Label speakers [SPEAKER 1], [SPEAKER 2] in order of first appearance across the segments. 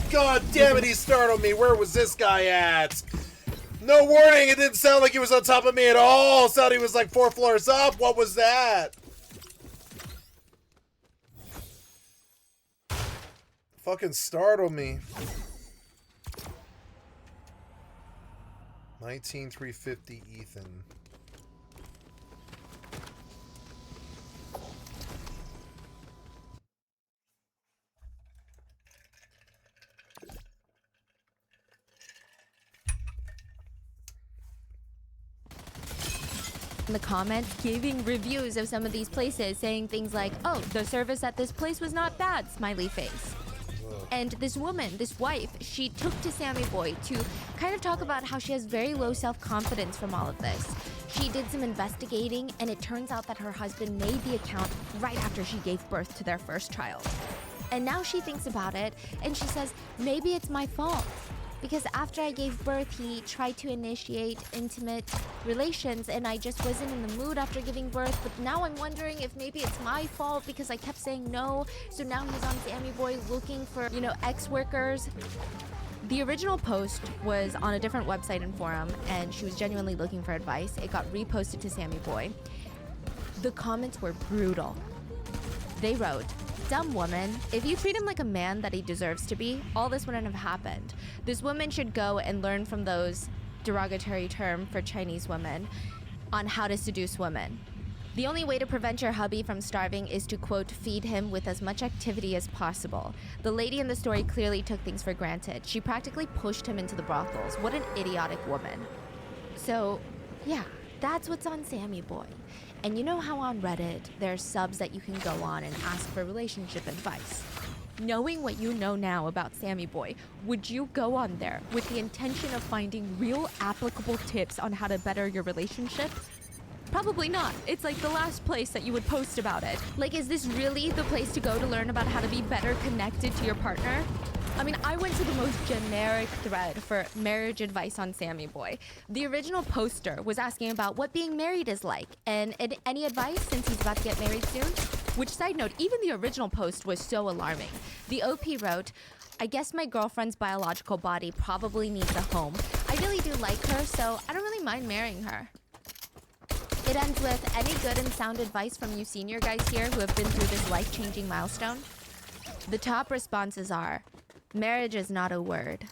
[SPEAKER 1] God damn it, he startled me. Where was this guy at? No warning, it didn't sound like he was on top of me at all. It sounded he was like 4 floors up. What was that? Fucking startled me. 19350 Ethan.
[SPEAKER 2] In the comments, giving reviews of some of these places, saying things like, oh, the service at this place was not bad, smiley face. And this woman, this wife, she took to Sammy Boy to kind of talk about how she has very low self-confidence from all of this. She did some investigating, and it turns out that her husband made the account right after she gave birth to their first child. And now she thinks about it, and she says, maybe it's my fault. Because after I gave birth, he tried to initiate intimate relations, and I just wasn't in the mood after giving birth. But now I'm wondering if maybe it's my fault because I kept saying no. So now he's on Sammy Boy looking for, ex-workers. The original post was on a different website and forum, and she was genuinely looking for advice. It got reposted to Sammy Boy. The comments were brutal. They wrote, "Dumb woman, if you treat him like a man that he deserves to be, all this wouldn't have happened. This woman should go and learn from those," derogatory term for Chinese women, "on how to seduce women. The only way to prevent your hubby from starving is to, quote, feed him with as much activity as possible. The lady in the story clearly took things for granted. She practically pushed him into the brothels. What an idiotic woman." So, yeah, that's what's on Sammy Boy. And you know how on Reddit, there's subs that you can go on and ask for relationship advice. Knowing what you know now about Sammy Boy, would you go on there with the intention of finding real applicable tips on how to better your relationship? Probably not. It's like the last place that you would post about it. Like, is this really the place to go to learn about how to be better connected to your partner? I mean, I went to the most generic thread for marriage advice on Sammy Boy. The original poster was asking about what being married is like, and any advice since he's about to get married soon? Which, side note, even the original post was so alarming. The OP wrote, "I guess my girlfriend's biological body probably needs a home. I really do like her, so I don't really mind marrying her." It ends with, "Any good and sound advice from you senior guys here who have been through this life-changing milestone?" The top responses are, "Marriage is not a word,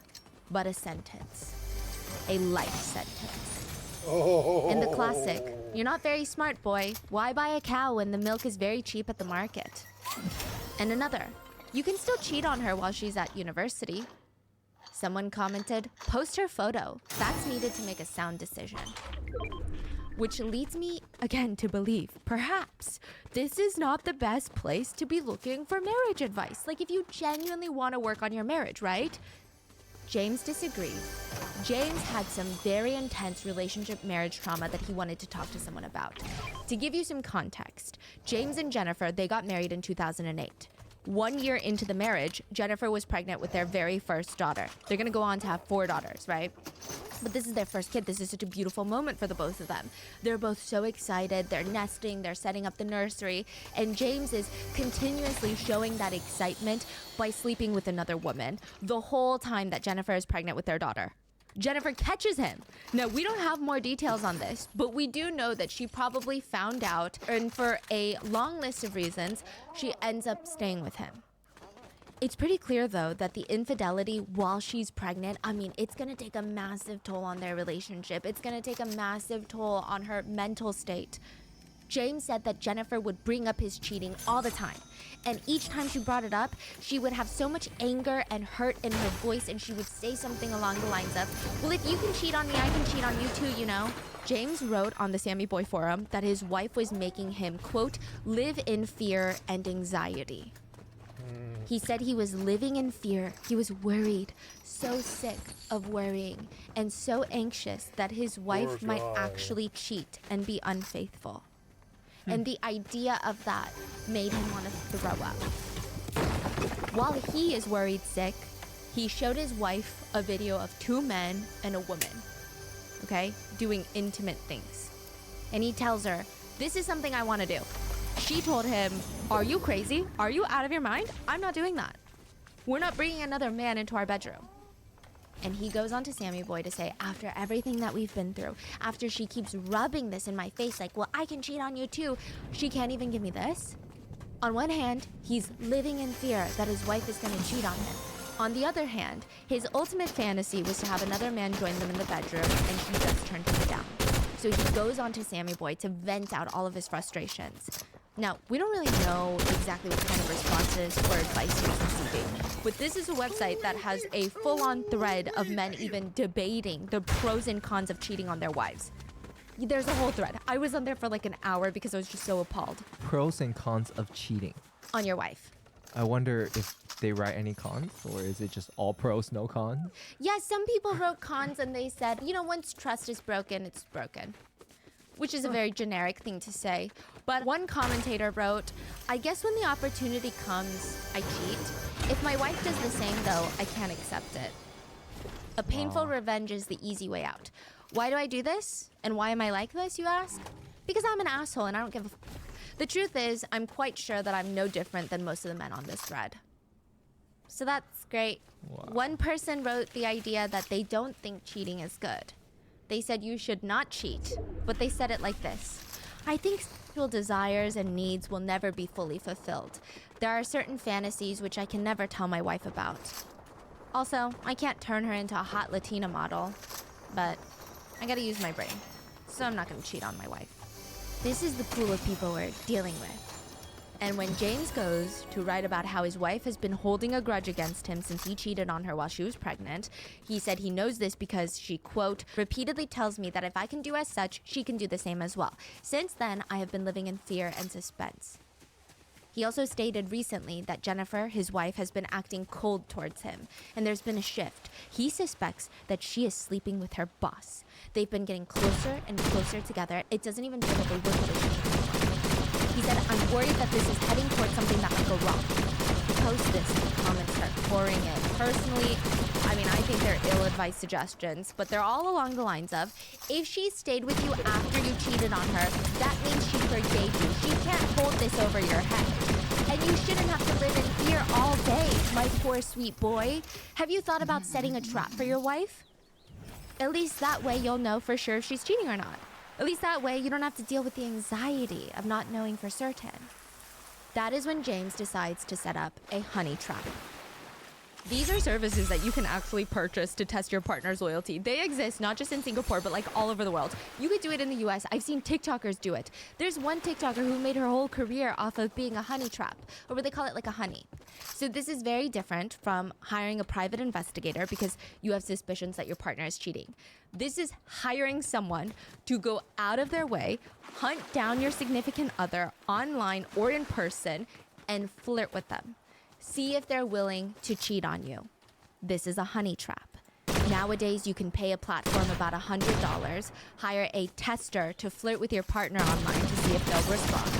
[SPEAKER 2] but a sentence. A life sentence."
[SPEAKER 1] Oh.
[SPEAKER 2] And the classic, "You're not very smart, boy. Why buy a cow when the milk is very cheap at the market?" And another, "You can still cheat on her while she's at university." Someone commented, "Post her photo. That's needed to make a sound decision." Which leads me, again, to believe, perhaps, this is not the best place to be looking for marriage advice. Like, if you genuinely want to work on your marriage, right? James disagreed. James had some very intense relationship marriage trauma that he wanted to talk to someone about. To give you some context, James and Jennifer, they got married in 2008. 1 year into the marriage, Jennifer was pregnant with their very first daughter. They're gonna go on to have 4 daughters, right? But this is their first kid. This is such a beautiful moment for the both of them. They're both so excited. They're nesting. They're setting up the nursery. And James is continuously showing that excitement by sleeping with another woman the whole time that Jennifer is pregnant with their daughter. Jennifer catches him. Now, we don't have more details on this, but we do know that she probably found out, and for a long list of reasons, she ends up staying with him. It's pretty clear, though, that the infidelity while she's pregnant, I mean, it's gonna take a massive toll on their relationship. It's gonna take a massive toll on her mental state. James said that Jennifer would bring up his cheating all the time. And each time she brought it up, she would have so much anger and hurt in her voice, and she would say something along the lines of, "Well, if you can cheat on me, I can cheat on you too, you know?" James wrote on the Sammy Boy forum that his wife was making him, quote, live in fear and anxiety. He said he was living in fear. He was worried, so sick of worrying, and so anxious that his wife might actually cheat and be unfaithful. And the idea of that made him want to throw up. While he is worried sick, he showed his wife a video of 2 men and a woman, okay, doing intimate things. And he tells her, "This is something I want to do." She told him, "Are you crazy? Are you out of your mind? I'm not doing that." We're not bringing another man into our bedroom. And he goes on to Sammy Boy to say, after everything that we've been through, after she keeps rubbing this in my face like, well, I can cheat on you too, she can't even give me this. On one hand, he's living in fear that his wife is gonna cheat on him. On the other hand, his ultimate fantasy was to have another man join them in the bedroom, and she just turned him down. So he goes on to Sammy Boy to vent out all of his frustrations. Now, we don't really know exactly what kind of responses or advice he was receiving, but this is a website that has a full-on thread of men even debating the pros and cons of cheating on their wives. There's a whole thread. I was on there for like an hour because I was just so appalled.
[SPEAKER 3] Pros and cons of cheating.
[SPEAKER 2] On your wife.
[SPEAKER 3] I wonder if they write any cons, or is it just all pros, no cons?
[SPEAKER 2] Yeah, some people wrote cons and they said, you know, once trust is broken, it's broken. Which is a very generic thing to say. But one commentator wrote, I guess when the opportunity comes, I cheat. If my wife does the same though, I can't accept it. A painful revenge is the easy way out. Why do I do this? And why am I like this, you ask? Because I'm an asshole and I don't give a The truth is, I'm quite sure that I'm no different than most of the men on this thread. So that's great.
[SPEAKER 3] Wow.
[SPEAKER 2] One person wrote the idea that they don't think cheating is good. They said you should not cheat, but they said it like this. I think sexual desires and needs will never be fully fulfilled. There are certain fantasies which I can never tell my wife about. Also, I can't turn her into a hot Latina model, but I gotta use my brain, so I'm not gonna cheat on my wife. This is the pool of people we're dealing with. And when James goes to write about how his wife has been holding a grudge against him since he cheated on her while she was pregnant, he said he knows this because she, quote, repeatedly tells me that if I can do as such, she can do the same as well. Since then, I have been living in fear and suspense. He also stated recently that Jennifer, his wife, has been acting cold towards him, and there's been a shift. He suspects that she is sleeping with her boss. They've been getting closer and closer together. It doesn't even feel like a work relationship anymore. He said, I'm worried that this is heading towards something that might go wrong. He posts this and the comments start pouring in. Personally, I think they're ill-advised suggestions, but they're all along the lines of, if she stayed with you after you cheated on her, that means she forgave you. She can't hold this over your head. And you shouldn't have to live in fear all day, my poor sweet boy. Have you thought about setting a trap for your wife? At least that way you'll know for sure if she's cheating or not. At least that way you don't have to deal with the anxiety of not knowing for certain. That is when James decides to set up a honey trap. These are services that you can actually purchase to test your partner's loyalty. They exist not just in Singapore, but like all over the world. You could do it in the US. I've seen TikTokers do it. There's one TikToker who made her whole career off of being a honey trap, or what they call it like a honey. So this is very different from hiring a private investigator because you have suspicions that your partner is cheating. This is hiring someone to go out of their way, hunt down your significant other online or in person, and flirt with them. See if they're willing to cheat on you. This is a honey trap. Nowadays, you can pay a platform about $100, hire a tester to flirt with your partner online to see if they'll respond.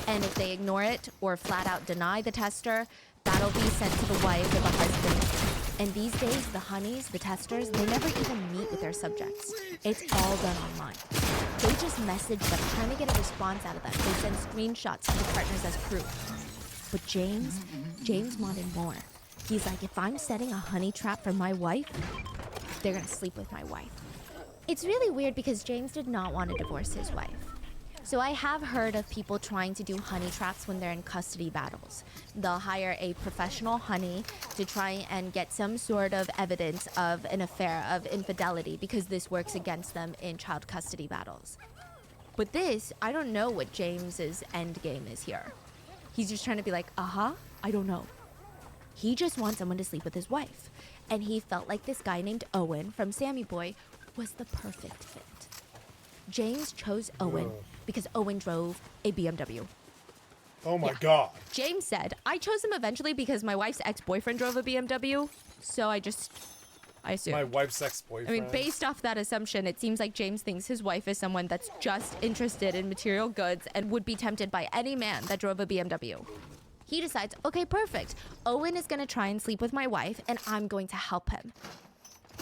[SPEAKER 2] And if they ignore it or flat out deny the tester, that'll be sent to the wife or the husband. And these days, the honeys, the testers, they never even meet with their subjects. It's all done online. They just message them, trying to get a response out of them. They send screenshots to the partners as proof. But James wanted more. He's like, if I'm setting a honey trap for my wife, they're gonna sleep with my wife. It's really weird because James did not want to divorce his wife. So I have heard of people trying to do honey traps when they're in custody battles. They'll hire a professional honey to try and get some sort of evidence of an affair, of infidelity, because this works against them in child custody battles. But this, I don't know what James's end game is here. He's just trying to be like, I don't know. He just wants someone to sleep with his wife. And he felt like this guy named Owen from Sammy Boy was the perfect fit. James chose Owen because Owen drove a BMW.
[SPEAKER 1] Oh my God.
[SPEAKER 2] James said, I chose him eventually because my wife's ex-boyfriend drove a BMW. So I assumed.
[SPEAKER 1] My wife's ex-boyfriend.
[SPEAKER 2] Based off that assumption, it seems like James thinks his wife is someone that's just interested in material goods and would be tempted by any man that drove a BMW. He decides, okay, perfect. Owen is going to try and sleep with my wife, and I'm going to help him.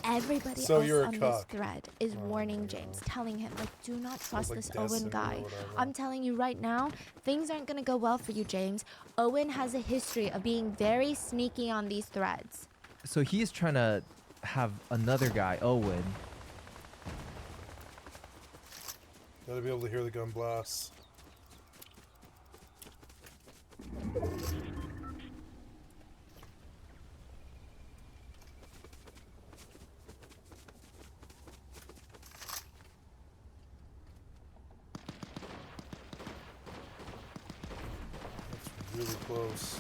[SPEAKER 2] Everybody
[SPEAKER 1] So
[SPEAKER 2] else
[SPEAKER 1] you're a
[SPEAKER 2] on this
[SPEAKER 1] cuck.
[SPEAKER 2] thread is warning James, telling him, like, do not trust
[SPEAKER 1] like
[SPEAKER 2] this
[SPEAKER 1] Destiny
[SPEAKER 2] Owen
[SPEAKER 1] or
[SPEAKER 2] guy.
[SPEAKER 1] whatever.
[SPEAKER 2] I'm telling you right now, things aren't gonna go well for you, James. Owen has a history of being very sneaky on these threads.
[SPEAKER 3] So he's trying to have another guy, Owen.
[SPEAKER 1] Gotta be able to hear the gun blasts. That's really close.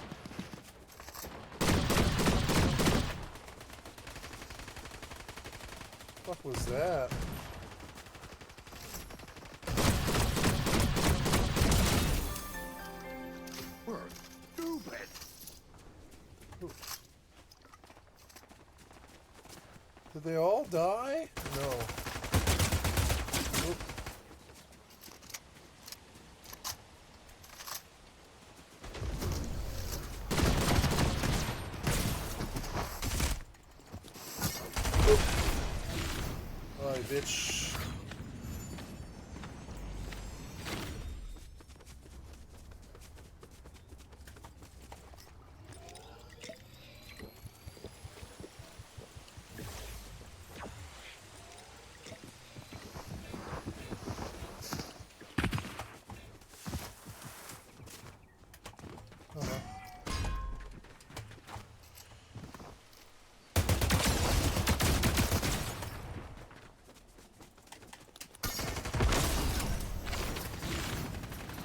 [SPEAKER 1] What the fuck was that?
[SPEAKER 4] We're stupid.
[SPEAKER 1] Did they all die? No. Oop. Oop. Alright, bitch.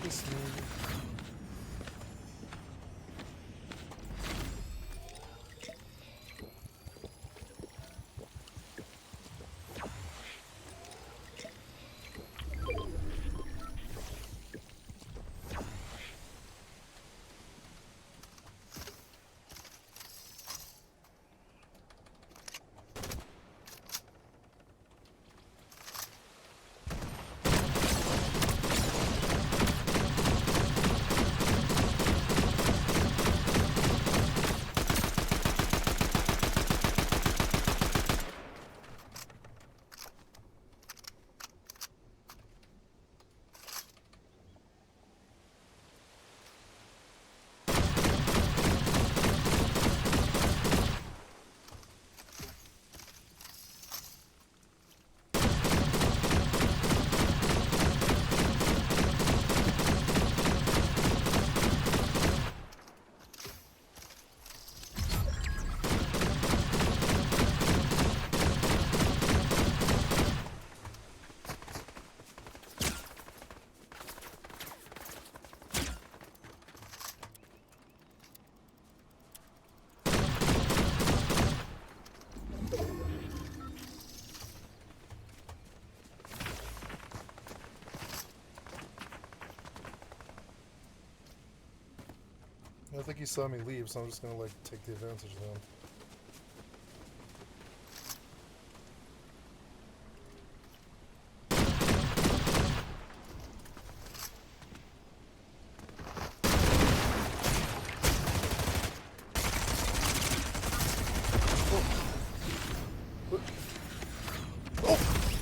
[SPEAKER 1] This movie. I think he saw me leave, so I'm just gonna like take the advantage of him.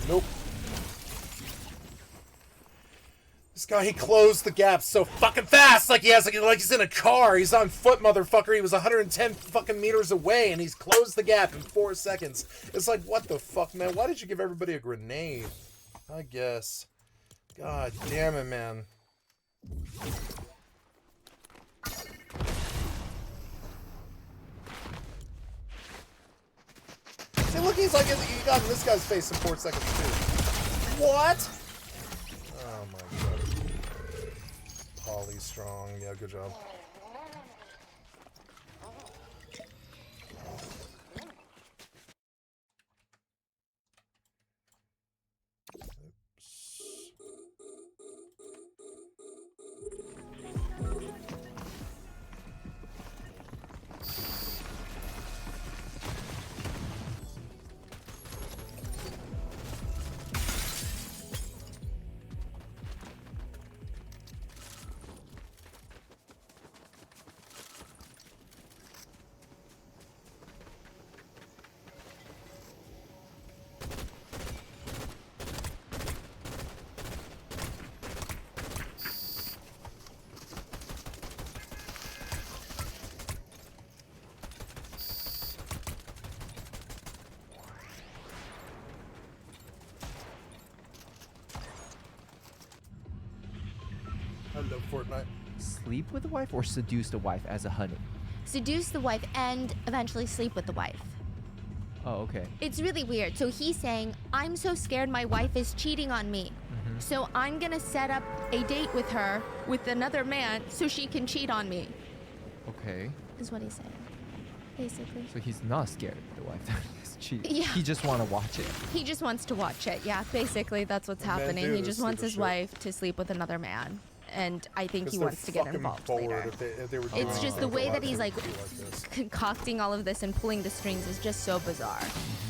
[SPEAKER 1] Nope. This guy, he closed the gap so fucking fast, like he's in a car. He's on foot, motherfucker. He was 110 fucking meters away, and he's closed the gap in 4 seconds. It's like, what the fuck, man? Why did you give everybody a grenade? I guess. God damn it, man. See, look, he's like, he got in this guy's face in 4 seconds, too. What? Oh, my God. Polly strong. Yeah, good job. No Fortnite.
[SPEAKER 3] Sleep with the wife or seduce the wife as a honey?
[SPEAKER 2] Seduce the wife and eventually sleep with the wife.
[SPEAKER 3] Oh, okay.
[SPEAKER 2] It's really weird. So he's saying, I'm so scared my wife is cheating on me. So I'm gonna set up a date with her with another man so she can cheat on me,
[SPEAKER 3] Okay.
[SPEAKER 2] is what he's saying, basically.
[SPEAKER 3] So he's not scared of the wife that is cheating.
[SPEAKER 2] Yeah.
[SPEAKER 3] He just want to watch it.
[SPEAKER 2] He just wants to watch it. Yeah, basically that's what's
[SPEAKER 1] Men
[SPEAKER 2] happening.
[SPEAKER 1] do
[SPEAKER 2] He
[SPEAKER 1] this
[SPEAKER 2] just wants
[SPEAKER 1] stupid
[SPEAKER 2] his
[SPEAKER 1] shit.
[SPEAKER 2] wife to sleep with another man. And I think
[SPEAKER 1] 'Cause
[SPEAKER 2] he
[SPEAKER 1] they're
[SPEAKER 2] wants to get
[SPEAKER 1] fucking
[SPEAKER 2] involved
[SPEAKER 1] bored.
[SPEAKER 2] later.
[SPEAKER 1] If they were
[SPEAKER 2] It's
[SPEAKER 1] doing
[SPEAKER 2] just the
[SPEAKER 1] something
[SPEAKER 2] way
[SPEAKER 1] like
[SPEAKER 2] that he's
[SPEAKER 1] it
[SPEAKER 2] like
[SPEAKER 1] would be this.
[SPEAKER 2] concocting all of this and pulling the strings is just so bizarre.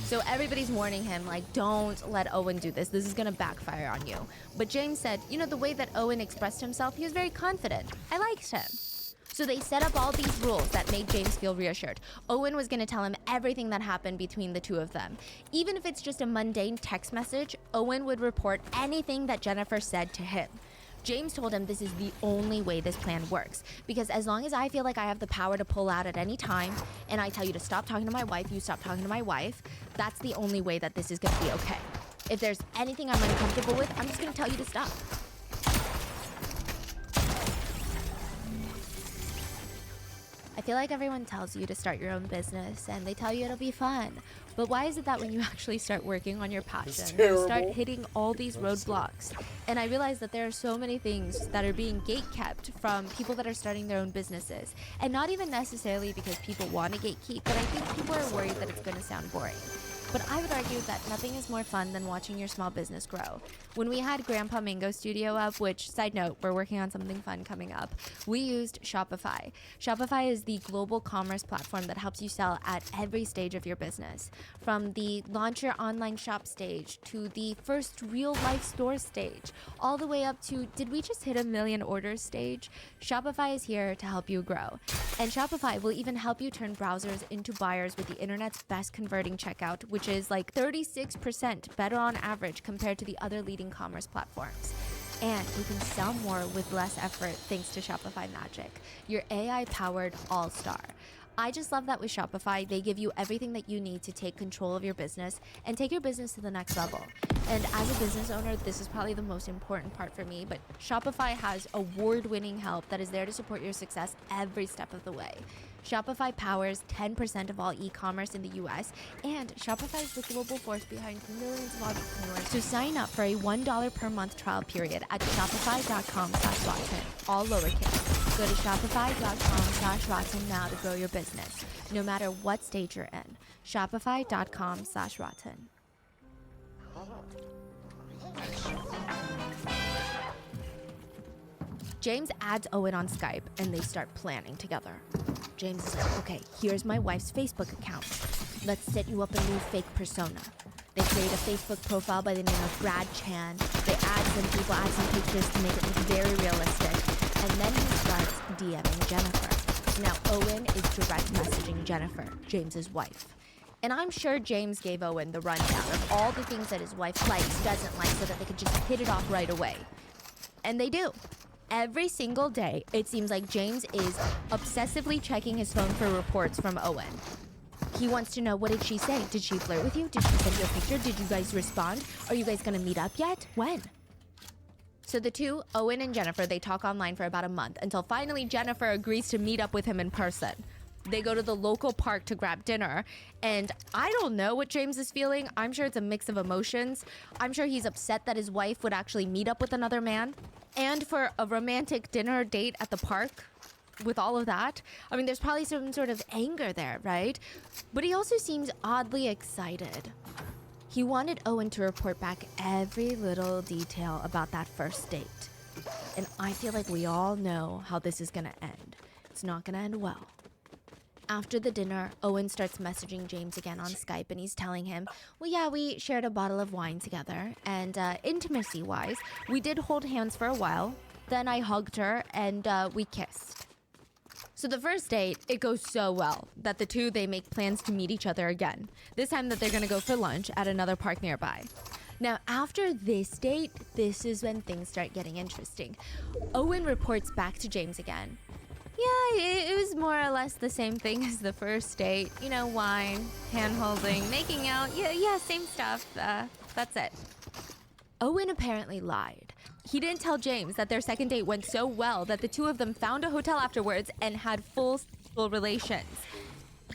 [SPEAKER 2] So everybody's warning him, like, don't let Owen do this. This is gonna backfire on you. But James said, you know, the way that Owen expressed himself, he was very confident. I liked him. So they set up all these rules that made James feel reassured. Owen was gonna tell him everything that happened between the two of them. Even if it's just a mundane text message, Owen would report anything that Jennifer said to him. James told him this is the only way this plan works, because as long as I feel like I have the power to pull out at any time, and I tell you to stop talking to my wife, you stop talking to my wife, that's the only way that this is gonna be okay. If there's anything I'm uncomfortable with, I'm just gonna tell you to stop. I feel like everyone tells you to start your own business and they tell you it'll be fun. But why is it that when you actually start working on your passion, you start
[SPEAKER 1] terrible.
[SPEAKER 2] hitting all these roadblocks? And I realize that there are so many things that are being gatekept from people that are starting their own businesses. And not even necessarily because people want to gatekeep, but I think people are worried that it's going to sound boring. But I would argue that nothing is more fun than watching your small business grow. When we had Grandpa Mango Studio up, which, side note, we're working on something fun coming up, we used Shopify. Shopify is the global commerce platform that helps you sell at every stage of your business. From the launch your online shop stage to the first real life store stage, all the way up to, did we just hit 1 million orders stage? Shopify is here to help you grow. And Shopify will even help you turn browsers into buyers with the internet's best converting checkout, which is like 36% better on average compared to the other leading commerce platforms. And you can sell more with less effort thanks to Shopify Magic, your AI-powered all-star. I just love that with Shopify, they give you everything that you need to take control of your business and take your business to the next level. And as a business owner, this is probably the most important part for me, but Shopify has award-winning help that is there to support your success every step of the way. Shopify powers 10% of all e-commerce in the US, and Shopify is the global force behind millions of entrepreneurs. So sign up for a $1 per month trial period at shopify.com/Rotten, all lowercase. Go to shopify.com/Rotten now to grow your business, no matter what stage you're in. Shopify.com/Rotten. James adds Owen on Skype and they start planning together. James is like, okay, here's my wife's Facebook account. Let's set you up a new fake persona. They create a Facebook profile by the name of Brad Chan. They add some people, add some pictures to make it look very realistic. And then he starts DMing Jennifer. Now Owen is direct messaging Jennifer, James's wife. And I'm sure James gave Owen the rundown of all the things that his wife likes, doesn't like, so that they could just hit it off right away. And they do. Every single day, it seems like James is obsessively checking his phone for reports from Owen. He wants to know, what did she say? Did she flirt with you? Did she send you a picture? Did you guys respond? Are you guys gonna meet up yet? When? So the two, Owen and Jennifer, they talk online for about a month until finally Jennifer agrees to meet up with him in person. They go to the local park to grab dinner, and I don't know what James is feeling. I'm sure it's a mix of emotions. I'm sure he's upset that his wife would actually meet up with another man. And for a romantic dinner date at the park, with all of that, I mean, there's probably some sort of anger there, right? But he also seems oddly excited. He wanted Owen to report back every little detail about that first date. And I feel like we all know how this is gonna end. It's not gonna end well. After the dinner, Owen starts messaging James again on Skype, and he's telling him, well, yeah, we shared a bottle of wine together, and intimacy-wise, we did hold hands for a while. Then I hugged her, and we kissed. So the first date, it goes so well that the two, they make plans to meet each other again. This time that they're gonna go for lunch at another park nearby. Now, after this date, this is when things start getting interesting. Owen reports back to James again. Yeah, it was more or less the same thing as the first date. You know, wine, hand-holding, making out. Yeah, same stuff. That's it. Owen apparently lied. He didn't tell James that their second date went so well that the two of them found a hotel afterwards and had full sexual relations.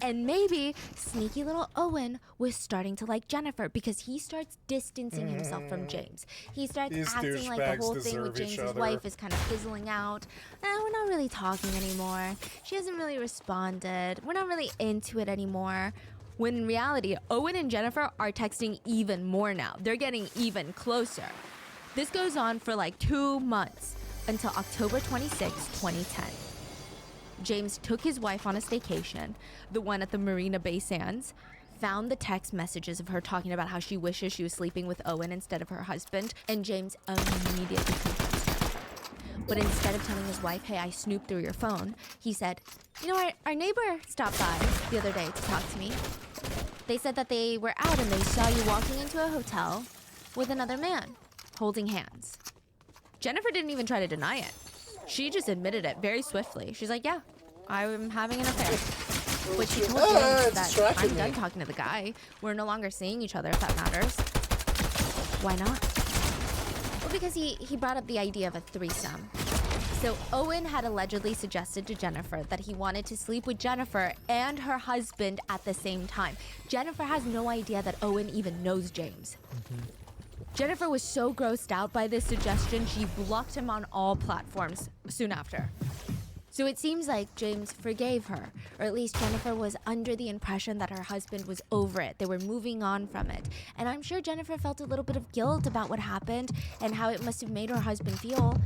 [SPEAKER 2] And maybe sneaky little Owen was starting to like Jennifer because he starts distancing himself from James. He starts
[SPEAKER 1] These
[SPEAKER 2] acting like the
[SPEAKER 1] douchebags
[SPEAKER 2] whole thing with
[SPEAKER 1] deserve each
[SPEAKER 2] James's
[SPEAKER 1] other.
[SPEAKER 2] wife is kind of fizzling out. We're not really talking anymore. She hasn't really responded. We're not really into it anymore. When in reality, Owen and Jennifer are texting even more now. They're getting even closer. This goes on for like 2 months until October 26, 2010. James took his wife on a staycation, the one at the Marina Bay Sands, found the text messages of her talking about how she wishes she was sleeping with Owen instead of her husband, and James immediately confessed her. But instead of telling his wife, hey, I snooped through your phone, he said, you know, our neighbor stopped by the other day to talk to me. They said that they were out and they saw you walking into a hotel with another man, holding hands. Jennifer didn't even try to deny it. She just admitted it very swiftly. She's like, yeah, I'm having an affair. But she told James that I'm done talking to the guy. We're no longer seeing each other, if that matters. Why not? Well, because he brought up the idea of a threesome. So Owen had allegedly suggested to Jennifer that he wanted to sleep with Jennifer and her husband at the same time. Jennifer has no idea that Owen even knows James. Jennifer was so grossed out by this suggestion, she blocked him on all platforms soon after. So it seems like James forgave her, or at least Jennifer was under the impression that her husband was over it. They were moving on from it. And I'm sure Jennifer felt a little bit of guilt about what happened and how it must have made her husband feel.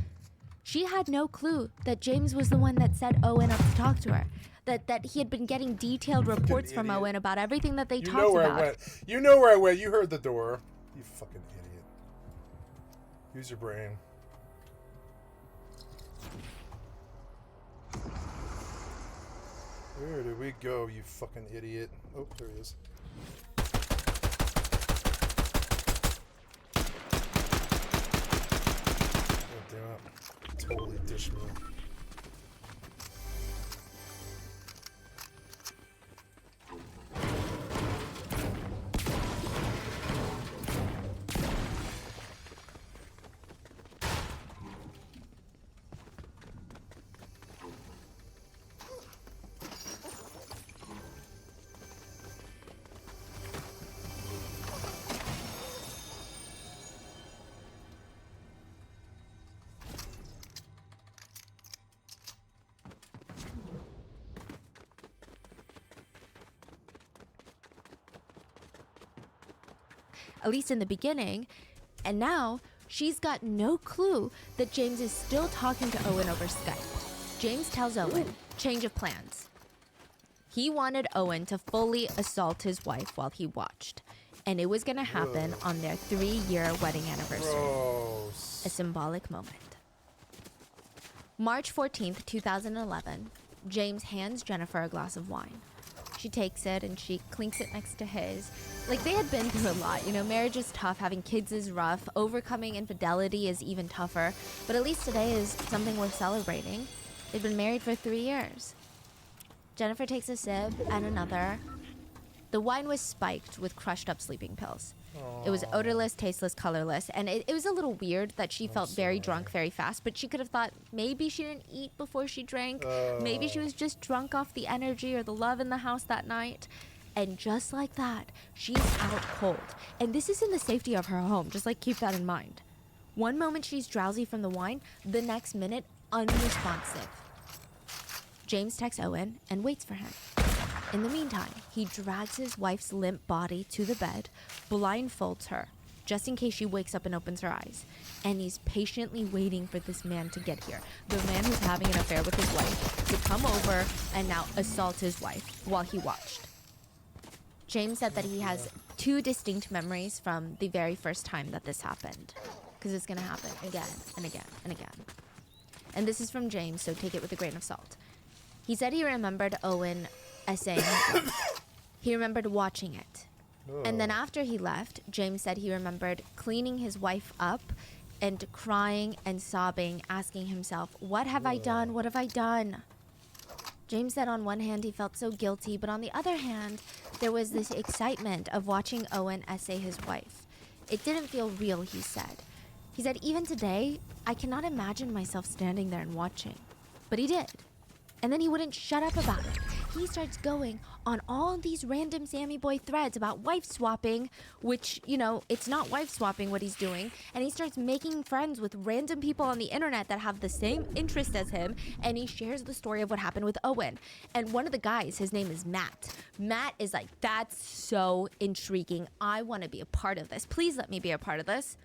[SPEAKER 2] She had no clue that James was the one that set Owen up to talk to her. That he had been getting detailed reports from Owen about everything that they talked about.
[SPEAKER 1] You know where I went. You heard the door. You fucking idiot. Use your brain. Where did we go, you fucking idiot? Oh, there he is. God damn it. Totally dished me.
[SPEAKER 2] At least in the beginning. And now, she's got no clue that James is still talking to Owen over Skype. James tells Owen, change of plans. He wanted Owen to fully assault his wife while he watched. And it was gonna happen on their 3-year wedding anniversary.
[SPEAKER 1] Gross.
[SPEAKER 2] A symbolic moment. March 14th, 2011, James hands Jennifer a glass of wine. She takes it and she clinks it next to his. Like, they had been through a lot. You know, marriage is tough, having kids is rough, overcoming infidelity is even tougher. But at least today is something worth celebrating. They've been married for 3 years. Jennifer takes a sip and another. The wine was spiked with crushed up sleeping pills. It was odorless, tasteless, colorless, and it was a little weird that she felt very drunk very fast, but she could have thought maybe she didn't eat before she drank. Maybe she was just drunk off the energy or the love in the house that night. And just like that, she's out cold. And this is in the safety of her home, just like keep that in mind. One moment she's drowsy from the wine, the next minute unresponsive. James texts Owen and waits for him. In the meantime, he drags his wife's limp body to the bed, blindfolds her, just in case she wakes up and opens her eyes. And he's patiently waiting for this man to get here, the man who's having an affair with his wife, to come over and now assault his wife while he watched. James said that he has 2 distinct memories from the very first time that this happened, because it's going to happen again and again and again. And this is from James, so take it with a grain of salt. He said he remembered Owen essaying it. He remembered watching it. And then after he left, James said he remembered cleaning his wife up and crying and sobbing, asking himself, what have I done? What have I done? James said on one hand he felt so guilty, but on the other hand, there was this excitement of watching Owen essay his wife. It didn't feel real, he said. He said, even today, I cannot imagine myself standing there and watching. But he did. And then he wouldn't shut up about it. He starts going on all these random Sammy Boy threads about wife swapping, which, you know, it's not wife swapping what he's doing. And he starts making friends with random people on the internet that have the same interest as him. And he shares the story of what happened with Owen. And one of the guys, his name is Matt. Matt is like, that's so intriguing. I want to be a part of this. Please let me be a part of this.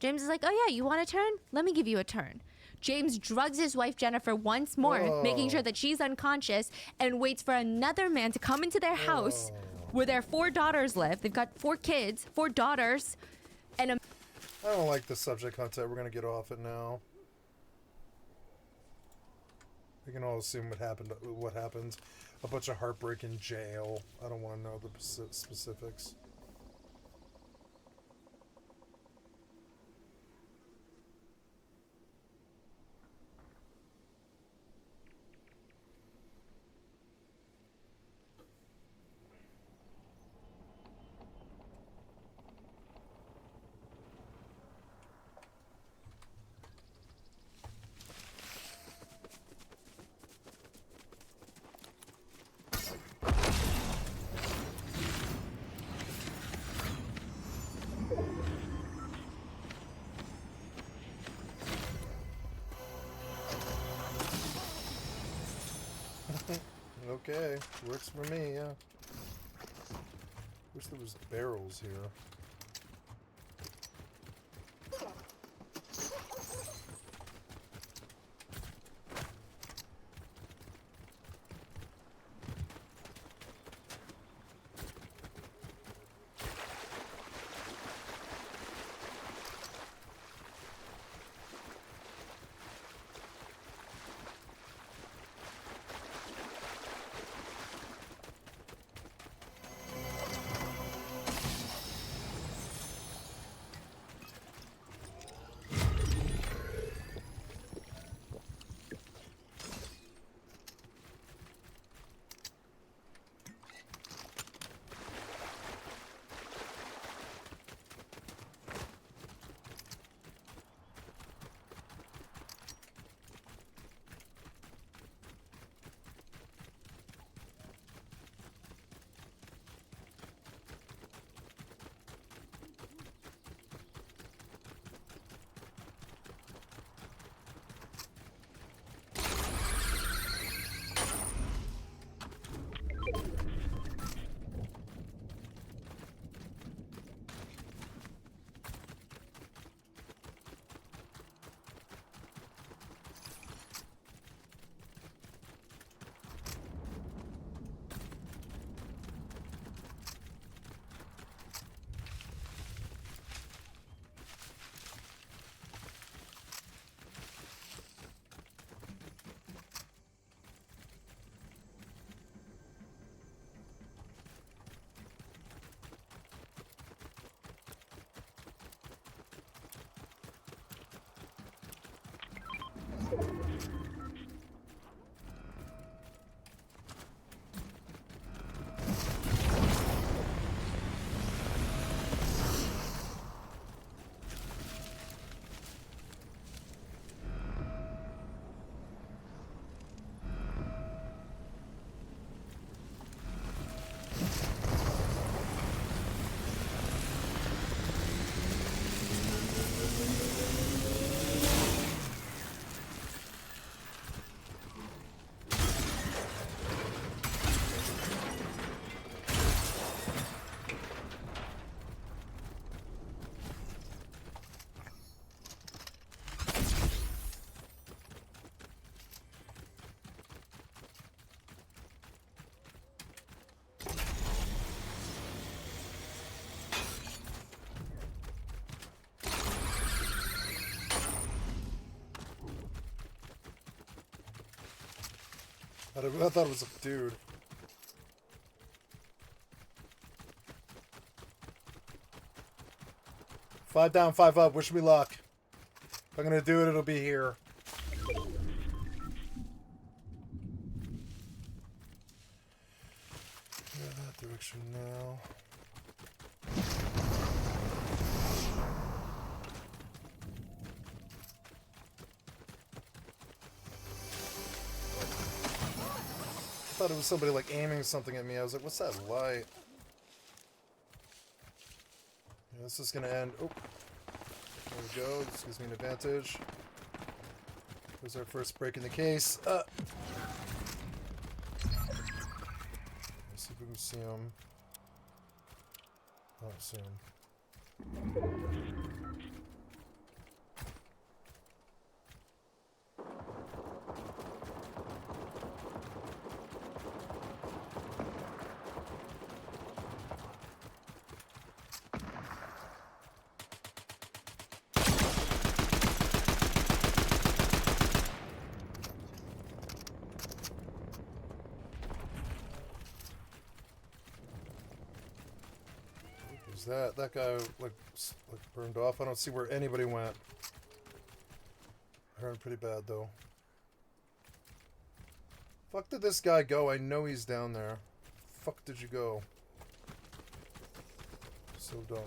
[SPEAKER 2] James is like, oh yeah, you want a turn? Let me give you a turn. James drugs his wife Jennifer once more, making sure that she's unconscious, and waits for another man to come into their house where their 4 daughters live. They've got 4 kids, 4 daughters, and
[SPEAKER 1] I don't like the subject content. We're gonna get off it now. We can all assume what happened. What happens? A bunch of heartbreak in jail. I don't want to know the specifics. Okay, works for me, yeah. Wish there was barrels here. I thought it was a dude. Five down, 5 up. Wish me luck. If I'm gonna do it, it'll be here. Go that direction now. thought it was somebody like aiming something at me. I was like, what's that light? Yeah, this is gonna end. Oh, there we go. This gives me an advantage. Here's our first break in the case. Let's see if we can see him. I don't see him. That guy like burned off. I don't see where anybody went. Hurt pretty bad though. Fuck did this guy go? I know he's down there. Fuck did you go? So dumb.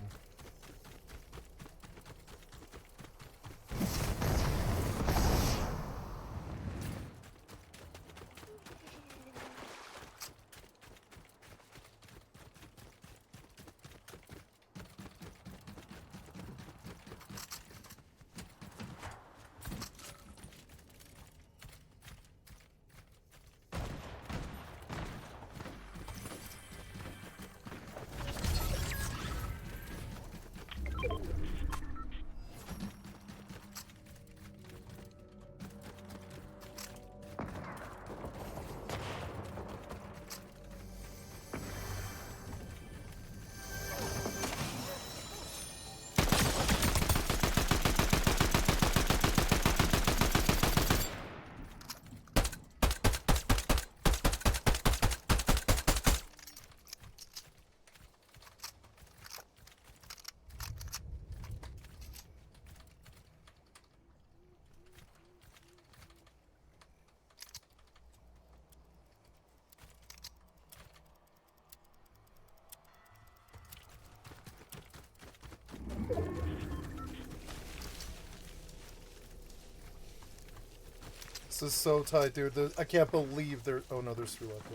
[SPEAKER 1] This is so tight, dude. I can't believe there. Oh no, there's 3 left.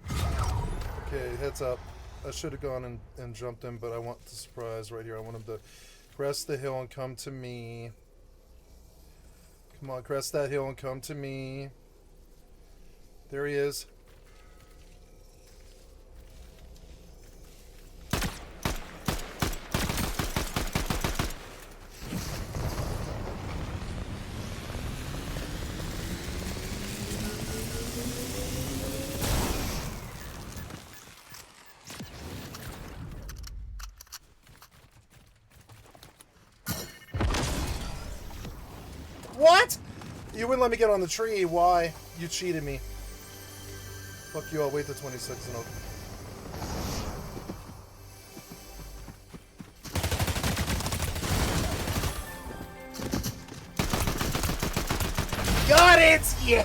[SPEAKER 1] Yeah. Okay, heads up. I should have gone and jumped him, but I want the surprise right here. I want him to crest the hill and come to me. Come on, crest that hill and come to me. There he is. What? You wouldn't let me get on the tree. Why? You cheated me. Fuck you. I'll wait till 26 and I'll... Got it! Yeah!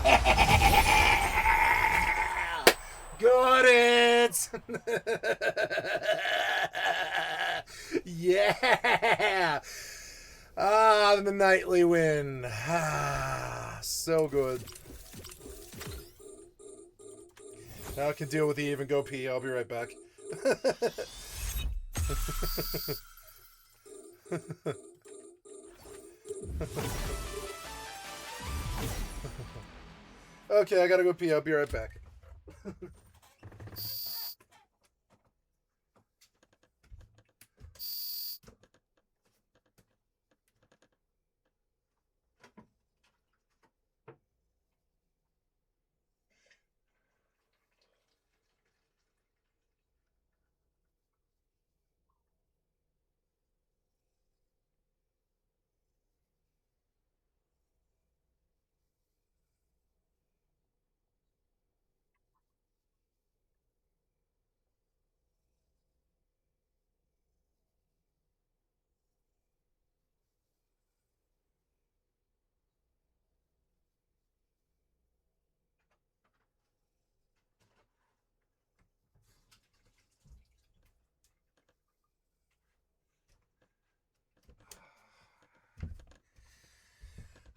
[SPEAKER 1] Got it! Yeah! Ah, the nightly win. Ah, so good. Now I can deal with the even go pee. I'll be right back. Okay, I gotta go pee. I'll be right back.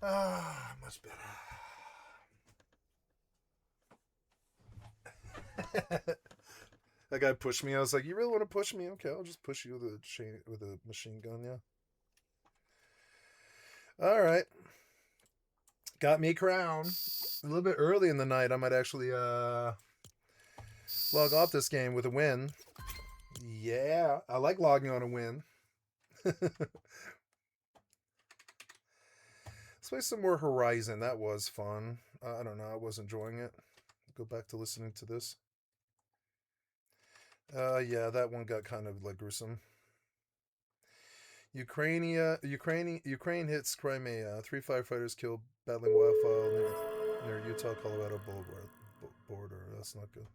[SPEAKER 1] Ah, much better. That guy pushed me. I was like, "You really want to push me? Okay, I'll just push you with a machine gun." Yeah. All right. Got me a crown. A little bit early in the night, I might actually log off this game with a win. Yeah, I like logging on a win. Let's play some more Horizon. That was fun. I don't know. I was enjoying it. Go back to listening to this. Yeah, that one got kind of like gruesome. Ukraine hits Crimea. 3 firefighters killed battling wildfire near Utah Colorado border. That's not good.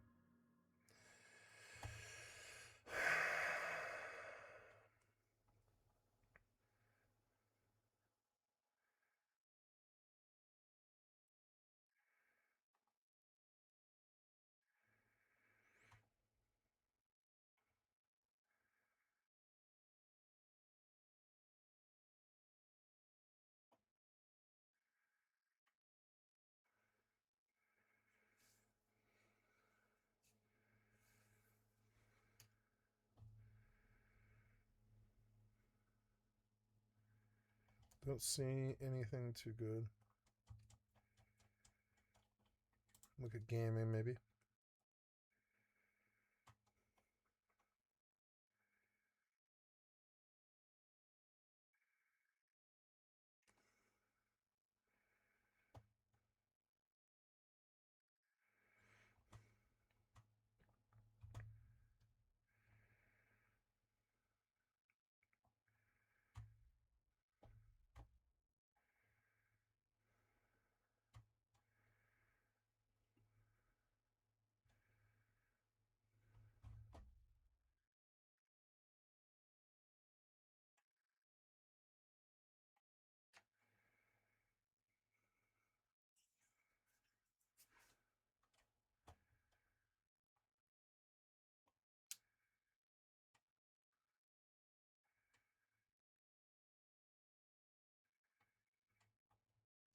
[SPEAKER 1] Don't see anything too good. Look at gaming, maybe.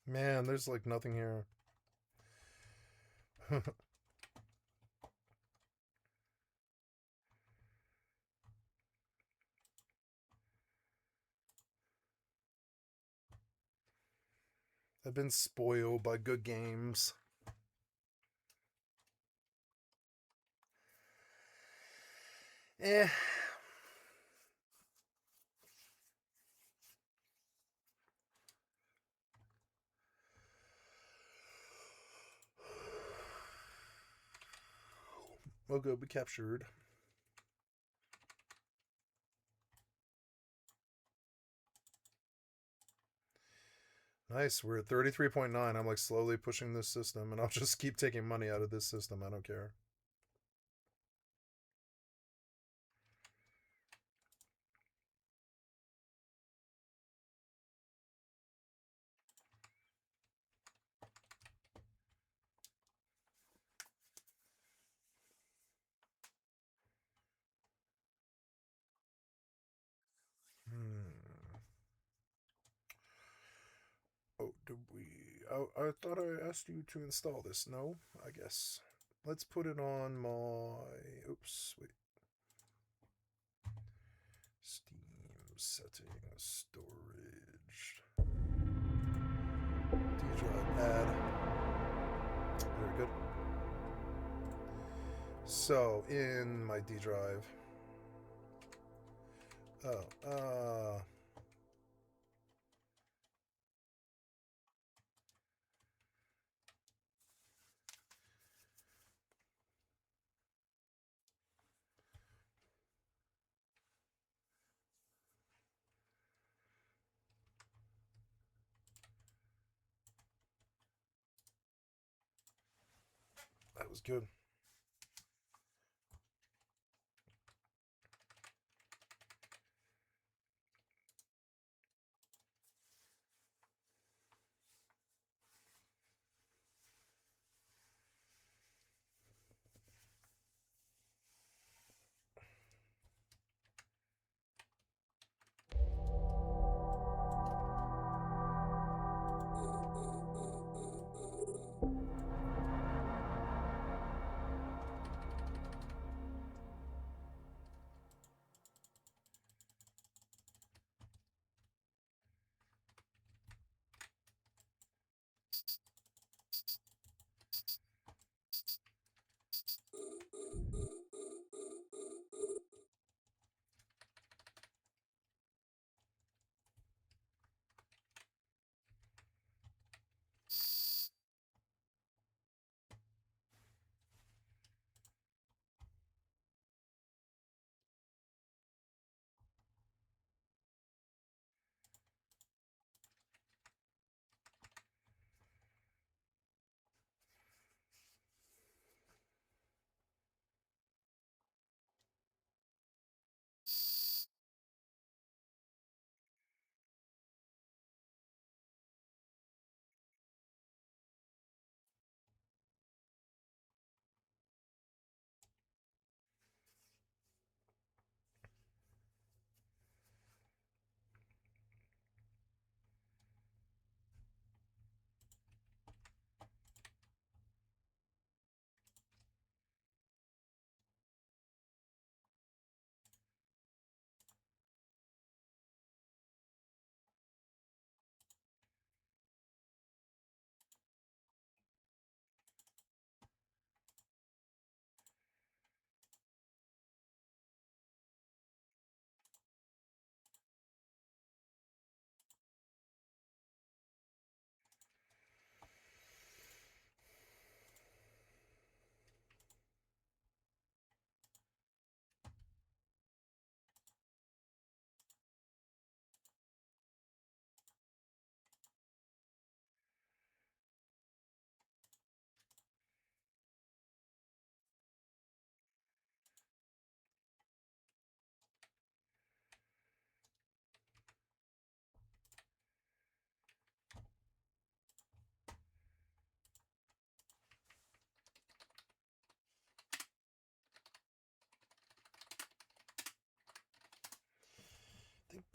[SPEAKER 1] Man, there's like nothing here. I've been spoiled by good games. Eh. Oh, good. We captured. Nice. We're at 33.9. I'm like slowly pushing this system, and I'll just keep taking money out of this system. I don't care. Oh, did we? I thought I asked you to install this. No, I guess. Let's put it on my. Oops, wait. Steam settings, storage. D drive add. Very good. So, in my D drive. Oh, that was good.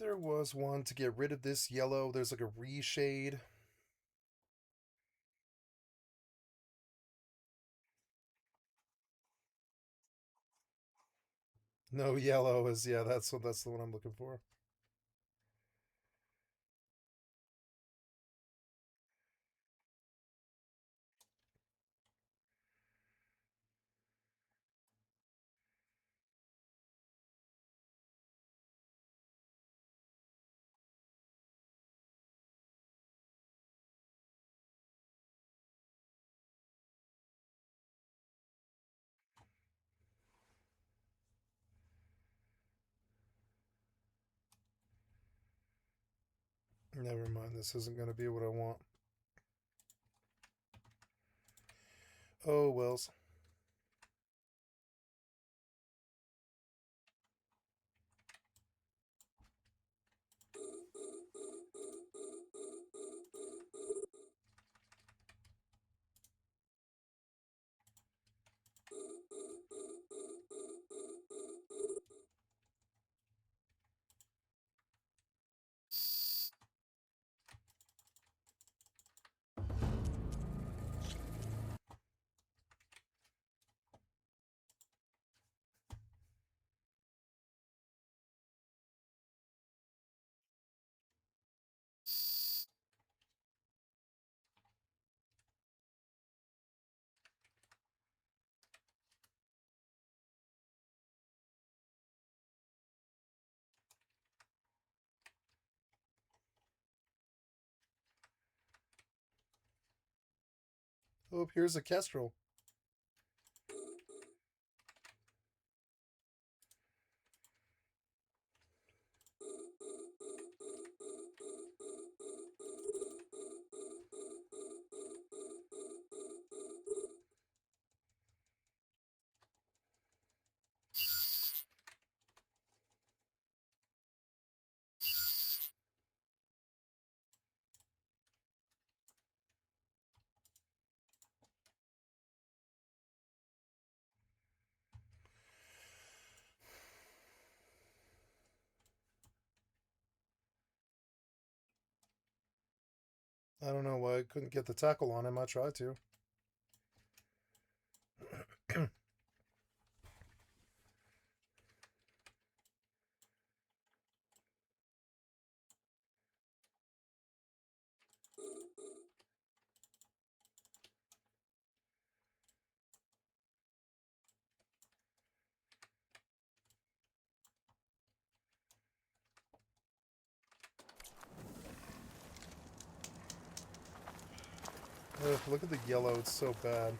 [SPEAKER 1] There was one to get rid of this yellow. There's like a reshade. No yellow is, yeah, that's the one I'm looking for. Never mind, this isn't going to be what I want. Oh, wells. Oh, here's a kestrel. I don't know why I couldn't get the tackle on him. I tried to. Ugh, look at the yellow, it's so bad.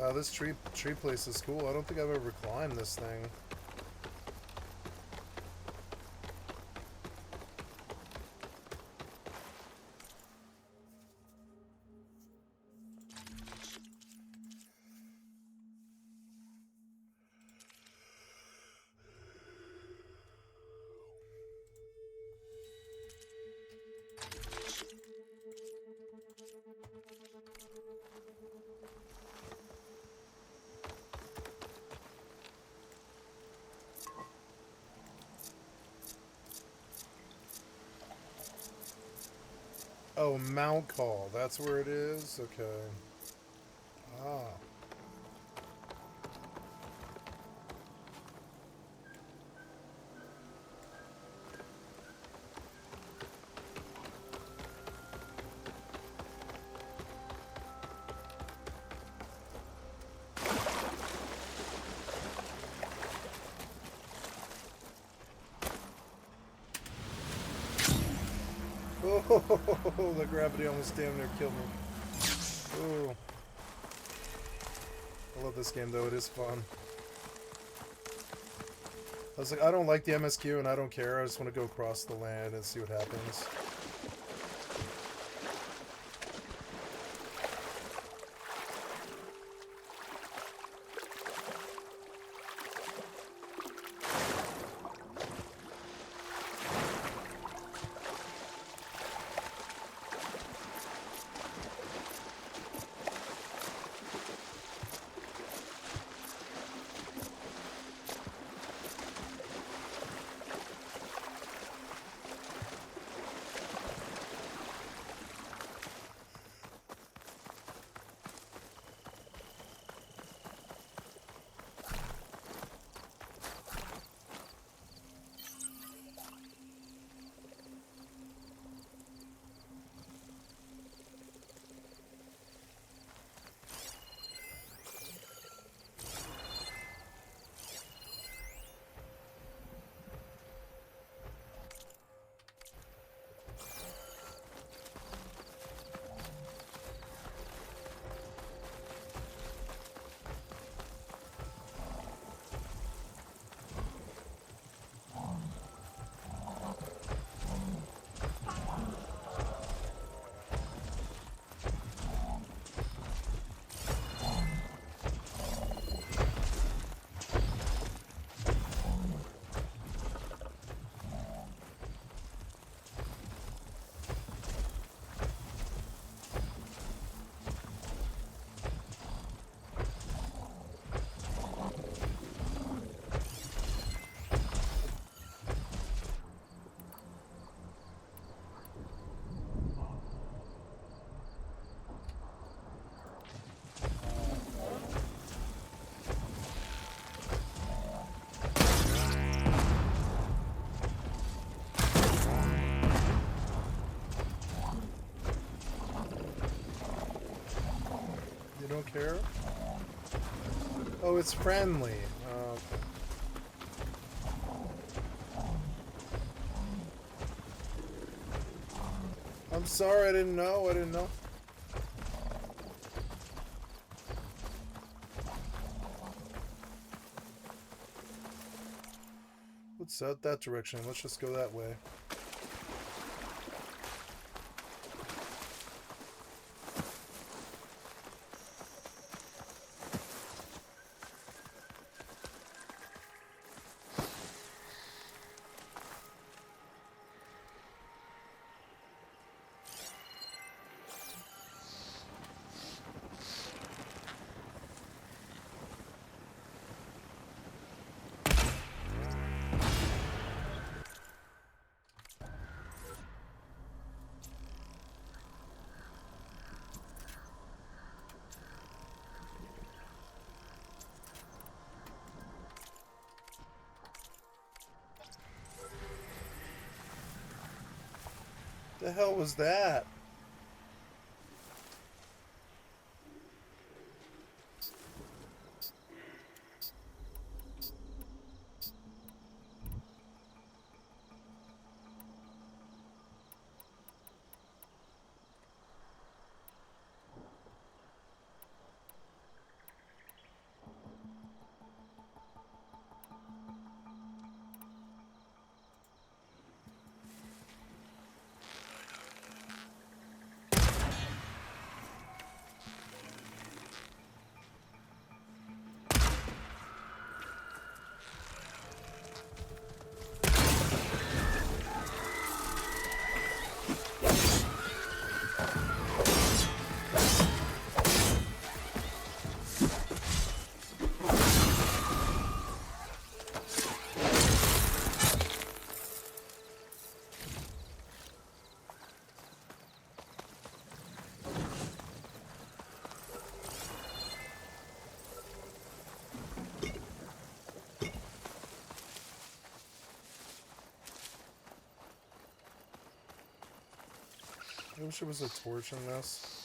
[SPEAKER 1] Wow, this tree place is cool. I don't think I've ever climbed this thing. Oh, Mount Call. That's where it is? Okay. Ah. Oh, the gravity almost damn near killed me. Oh. I love this game, though. It is fun. I was like, I don't like the MSQ, and I don't care. I just want to go across the land and see what happens. You don't care? Oh, it's friendly. Okay. I'm sorry, I didn't know. I didn't know. Let's out that direction. Let's just go that way. The hell was that? I wish there was a torch in this.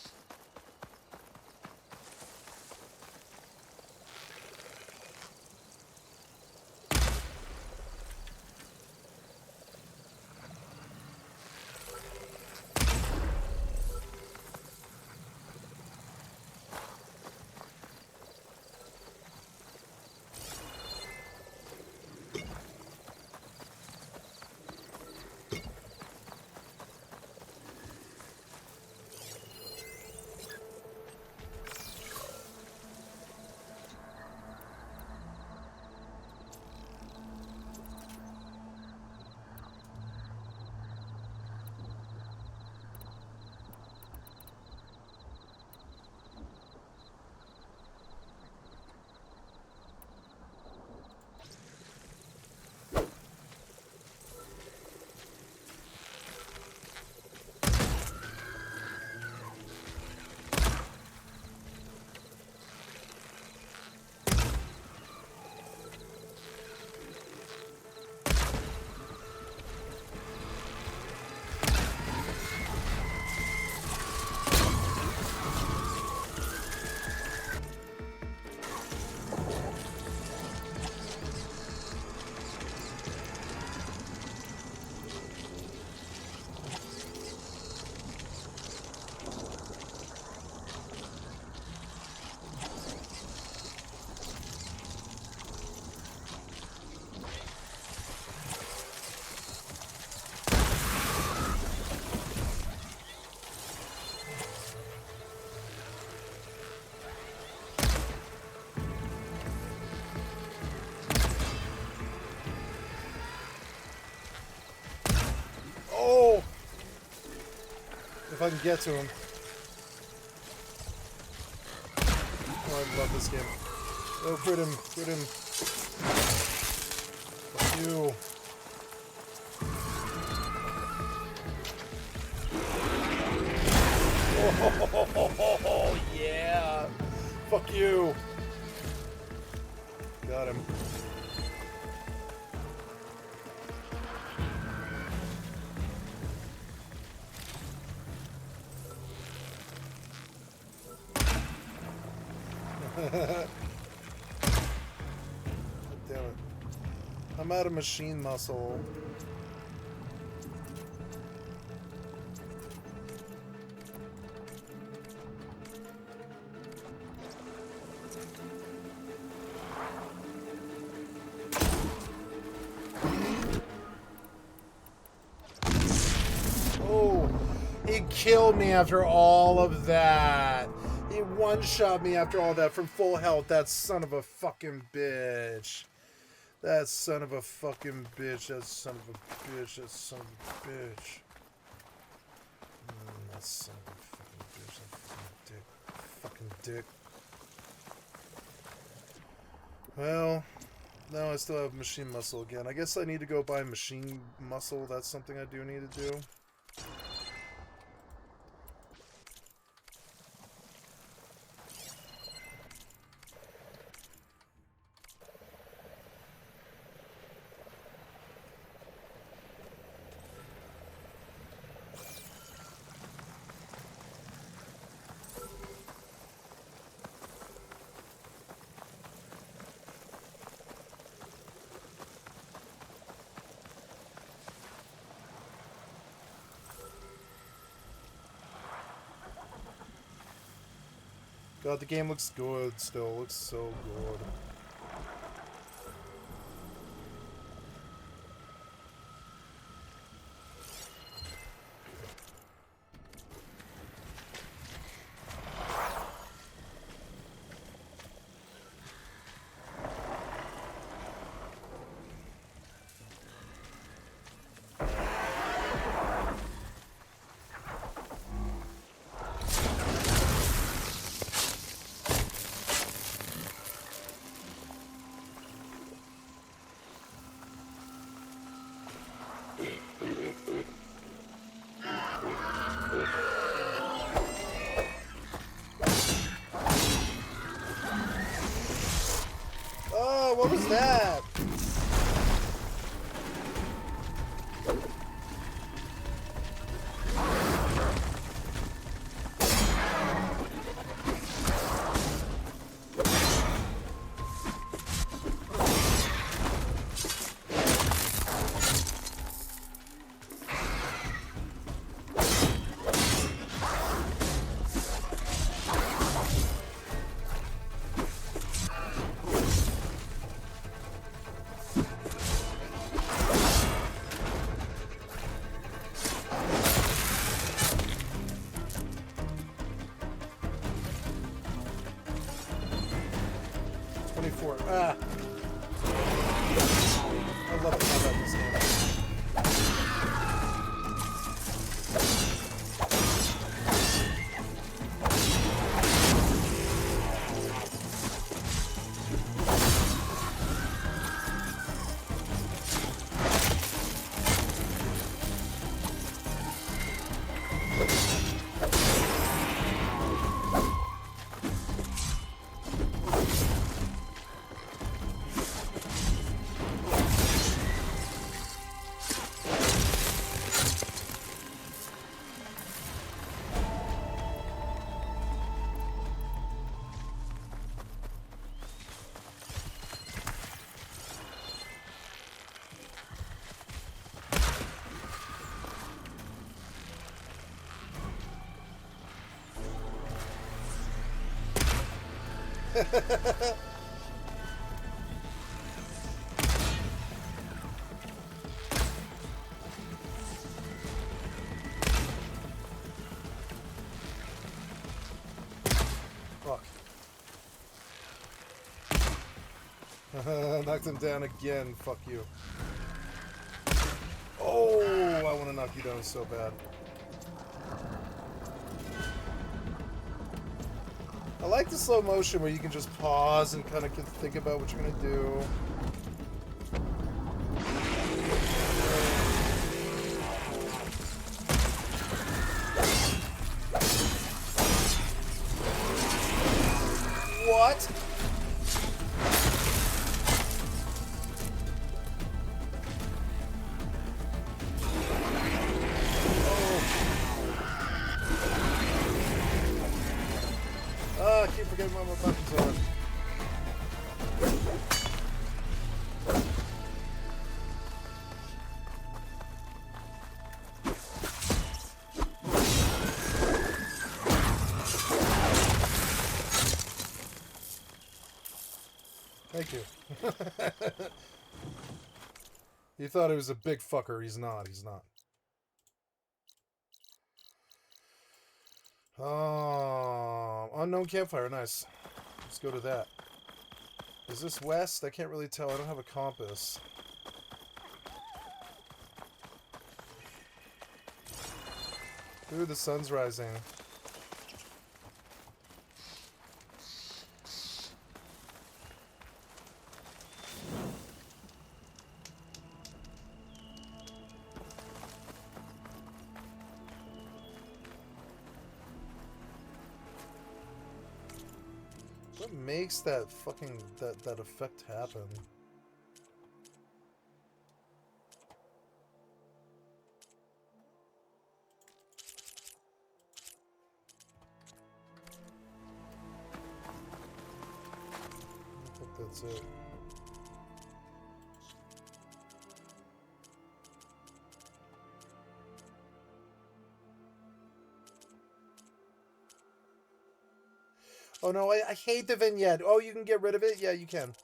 [SPEAKER 1] Oh! If I can get to him. Oh, I love this game. Oh, crit him, crit him. Fuck you. Oh, yeah. Fuck you. Got him. Damn it. I'm out of machine muscle. Oh, he killed me after all of that. He one-shot me after all that from full health. That son of a fucking bitch. That son of a fucking bitch. That son of a bitch. That son of a bitch. That son of a fucking bitch. That fucking dick. Fucking dick. Well, now I still have machine muscle again. I guess I need to go buy machine muscle. That's something I do need to do. God, the game looks good still. Looks so good. Oh, what was that? 24. Ah. I love the combat in this game. Fuck. Knocked him down again. Fuck you. Oh, I want to knock you down so bad. I like the slow motion where you can just pause and kind of think about what you're going to do. What? I keep forgetting what my buttons are. Thank you. You thought he was a big fucker. He's not. He's not. Oh, unknown campfire. Nice. Let's go to that. Is this west? I can't really tell. I don't have a compass. Ooh, the sun's rising. What makes that fucking that effect happen? I think that's it. Oh no, I hate the vignette. Oh, you can get rid of it? Yeah, you can.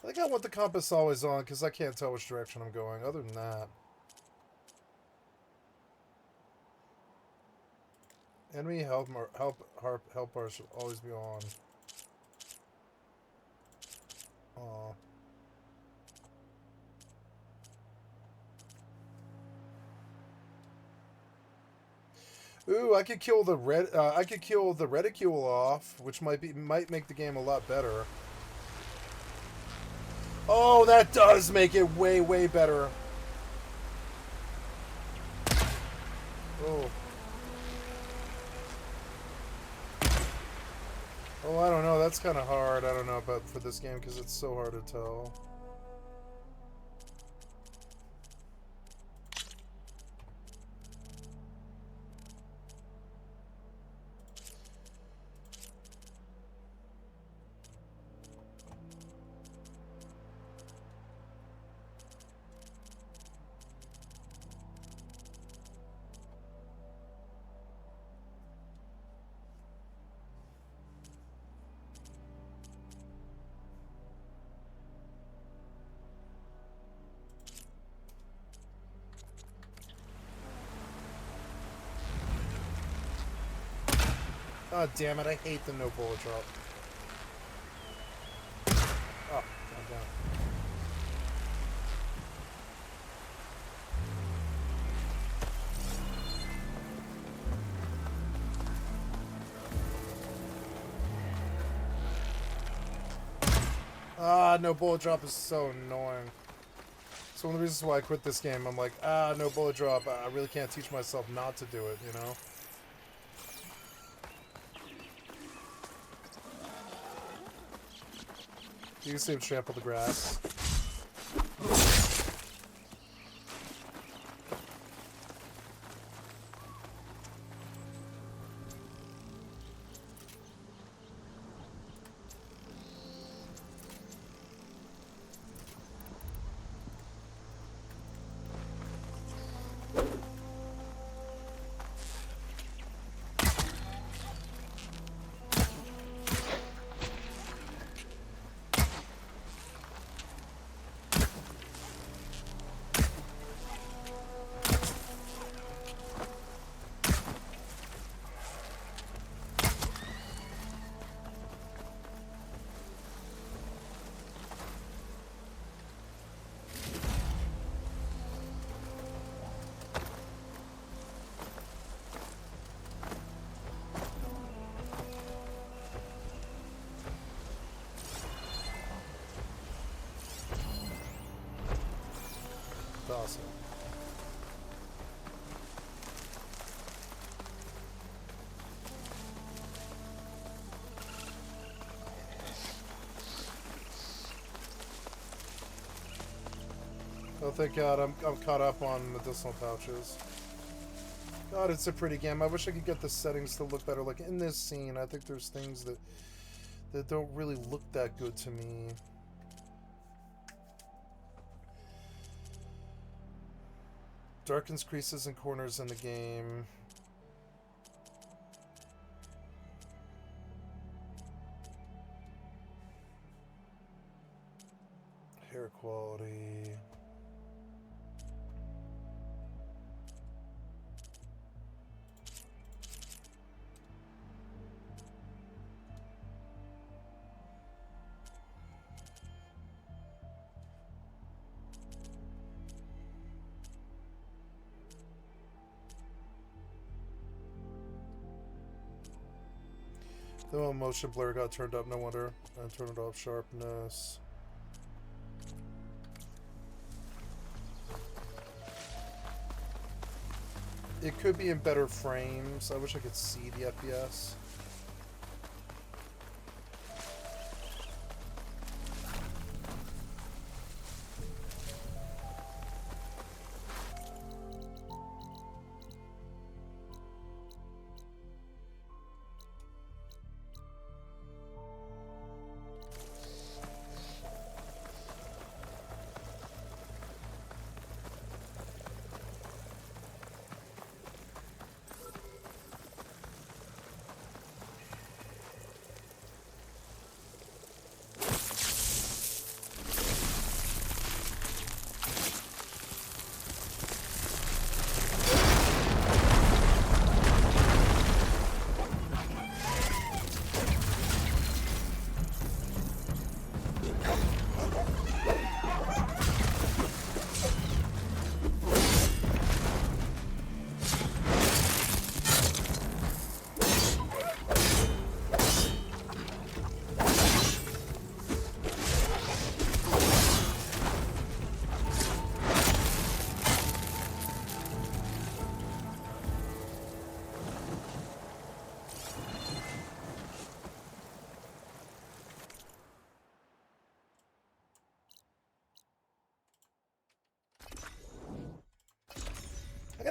[SPEAKER 1] I think I want the compass always on because I can't tell which direction I'm going. Other than that. Enemy help bars should always be on. Aw. Ooh, I could kill the reticule off, which might make the game a lot better. Oh, that does make it way better. Oh. Oh, I don't know. That's kind of hard. I don't know about for this game because it's so hard to tell. Oh, damn it. I hate the no bullet drop. Oh, goddamn. Ah, no bullet drop is so annoying. It's one of the reasons why I quit this game. I'm like, no bullet drop. I really can't teach myself not to do it, you know? You can see him trample the grass. Awesome. Oh, thank God, I'm caught up on medicinal pouches. God, it's a pretty game. I wish I could get the settings to look better. Like in this scene, I think there's things that don't really look that good to me. Darkens creases and corners in the game. Hair quality. The motion blur got turned up, no wonder. And turned it off sharpness. It could be in better frames. I wish I could see the FPS.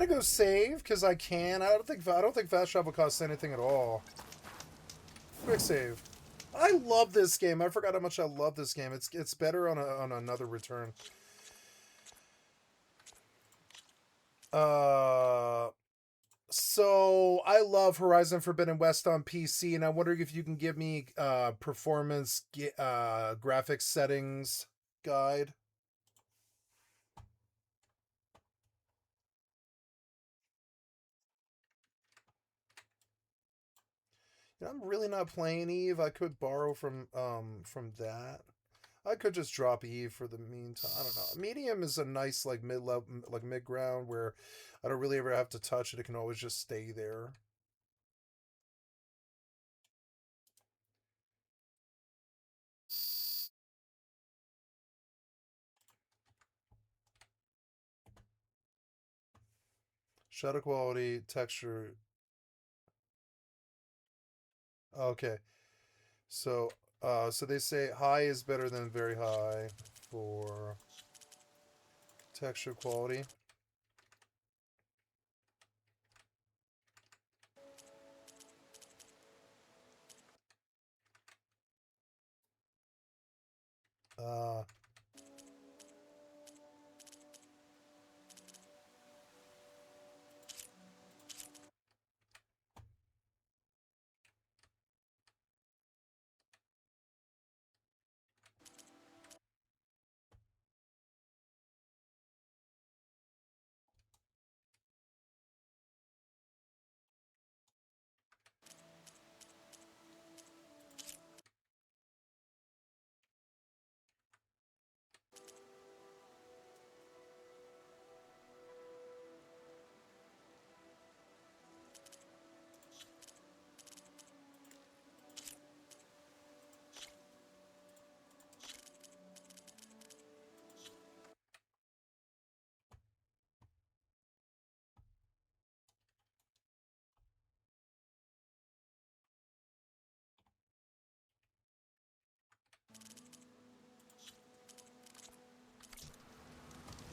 [SPEAKER 1] go save because I can. I don't think fast travel costs anything at all. Quick save. I love this game. I forgot how much I love this game. It's better on another return. So I love Horizon Forbidden West on PC, and I'm wondering if you can give me performance graphics settings guide. I'm really not playing Eve. I could borrow from that. I could just drop Eve for the meantime. I don't know. Medium is a nice like mid level, like mid ground where I don't really ever have to touch it. It can always just stay there. Shadow quality, texture. Okay. So so they say high is better than very high for texture quality. Uh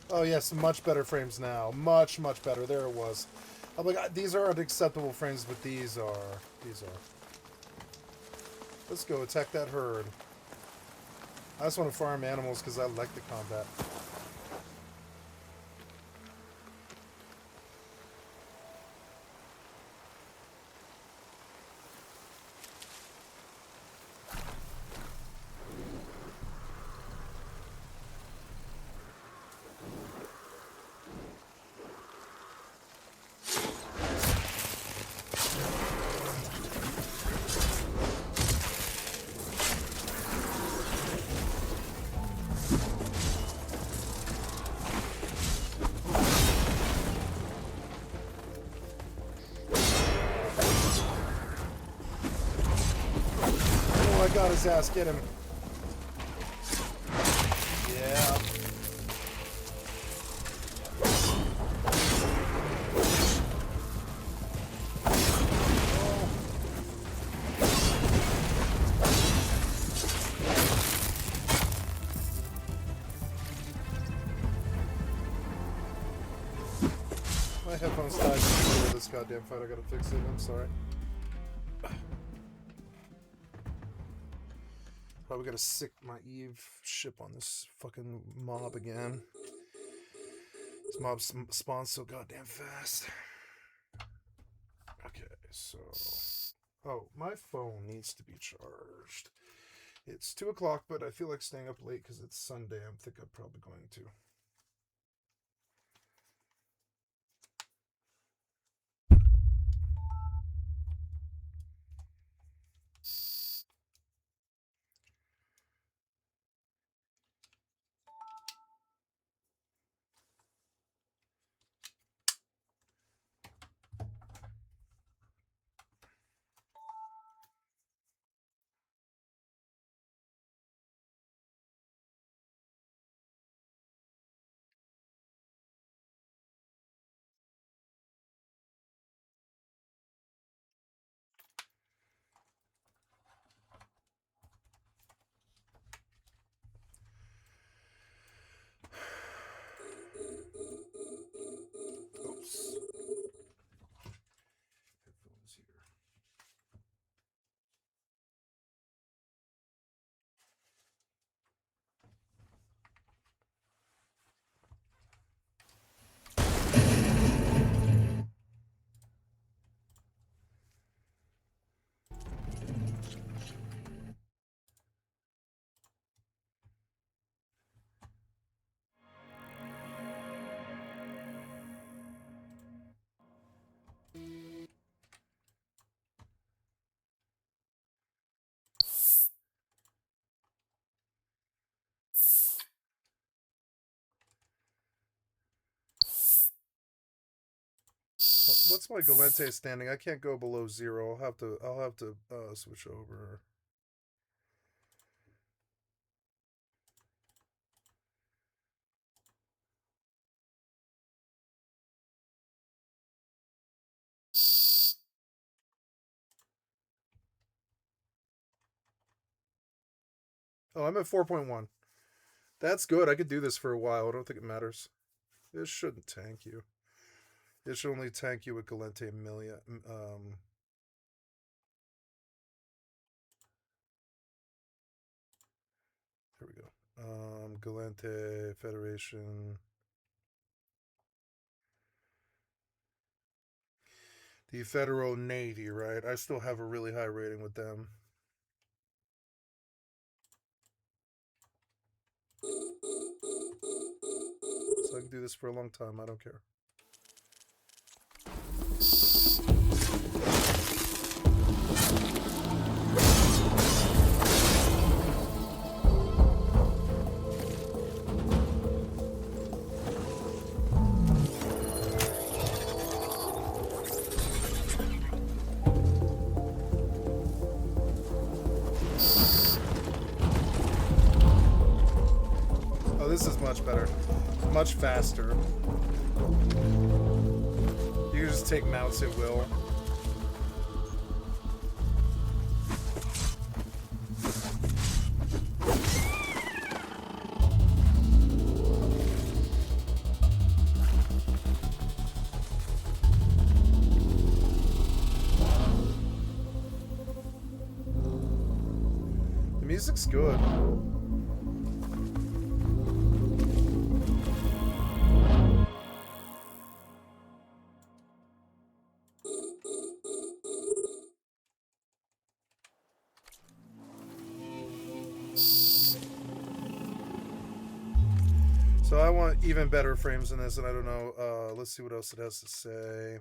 [SPEAKER 1] Oh yes, much better frames now. Much better. There it was. I'm like, these are unacceptable frames, but these are. These are. Let's go attack that herd. I just want to farm animals because I like the combat. Oh, I got his ass. Get him. Yeah. My headphones died before this goddamn fight. I gotta fix it. I'm sorry. Probably gotta sick my Eve ship on this fucking mob again. This mob spawns so goddamn fast. Okay, so... Oh, my phone needs to be charged. It's 2 o'clock, but I feel like staying up late because it's Sunday. I think I'm probably going to. What's my Galente standing? I can't go below 0. I'll have to switch over. Oh, I'm at 4.1. That's good. I could do this for a while. I don't think it matters. This shouldn't tank you. It should only tank you with Galente Amelia. Here we go. Galente Federation. The Federal Navy, right? I still have a really high rating with them. So I can do this for a long time. I don't care. Oh, this is much better. Much faster. You can just take mounts at will. The music's good. So I want even better frames in this, and I don't know. Let's see what else it has to say.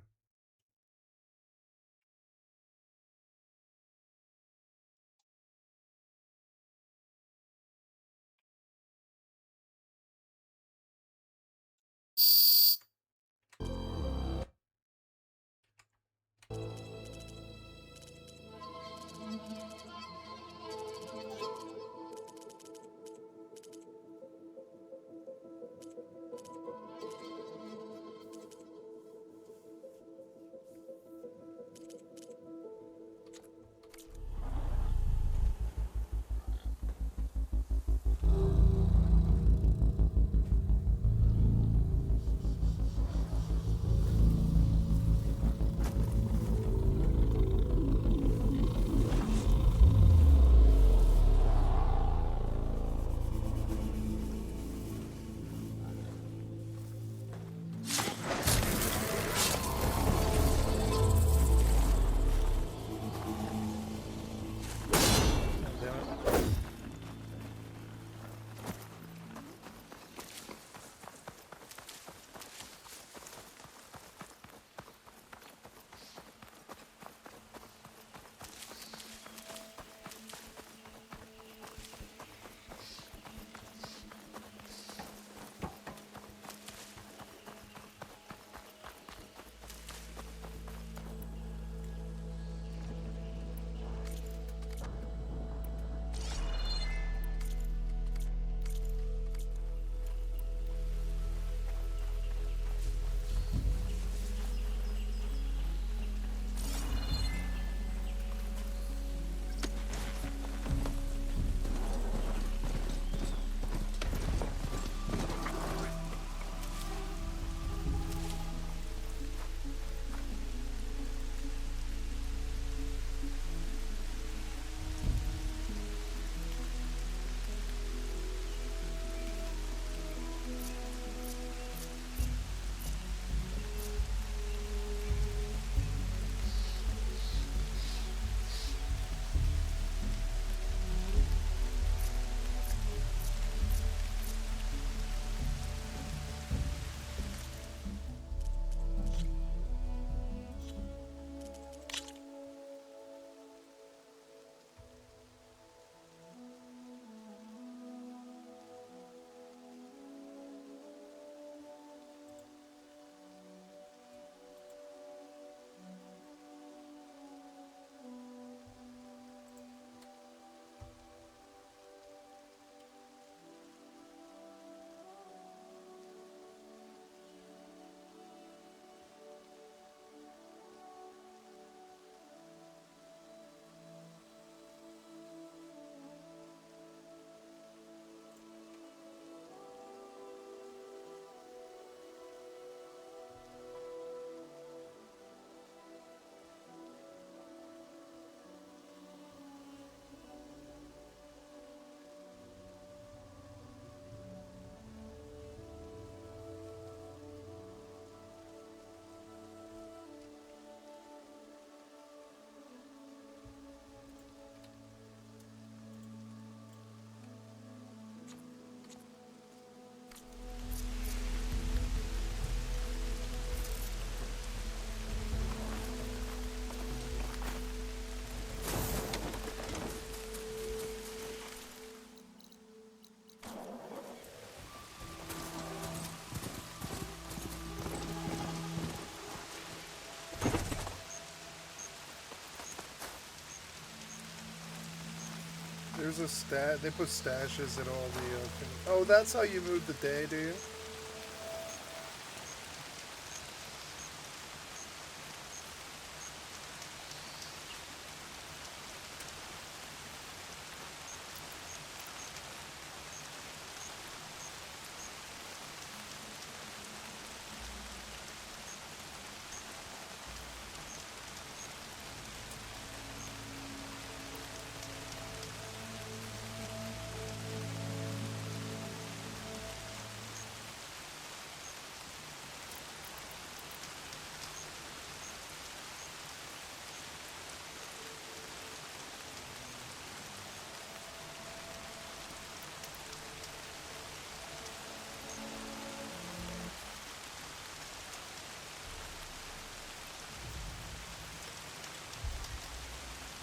[SPEAKER 1] There's a stat. They put stashes at all the. Oh, that's how you move the day, do you?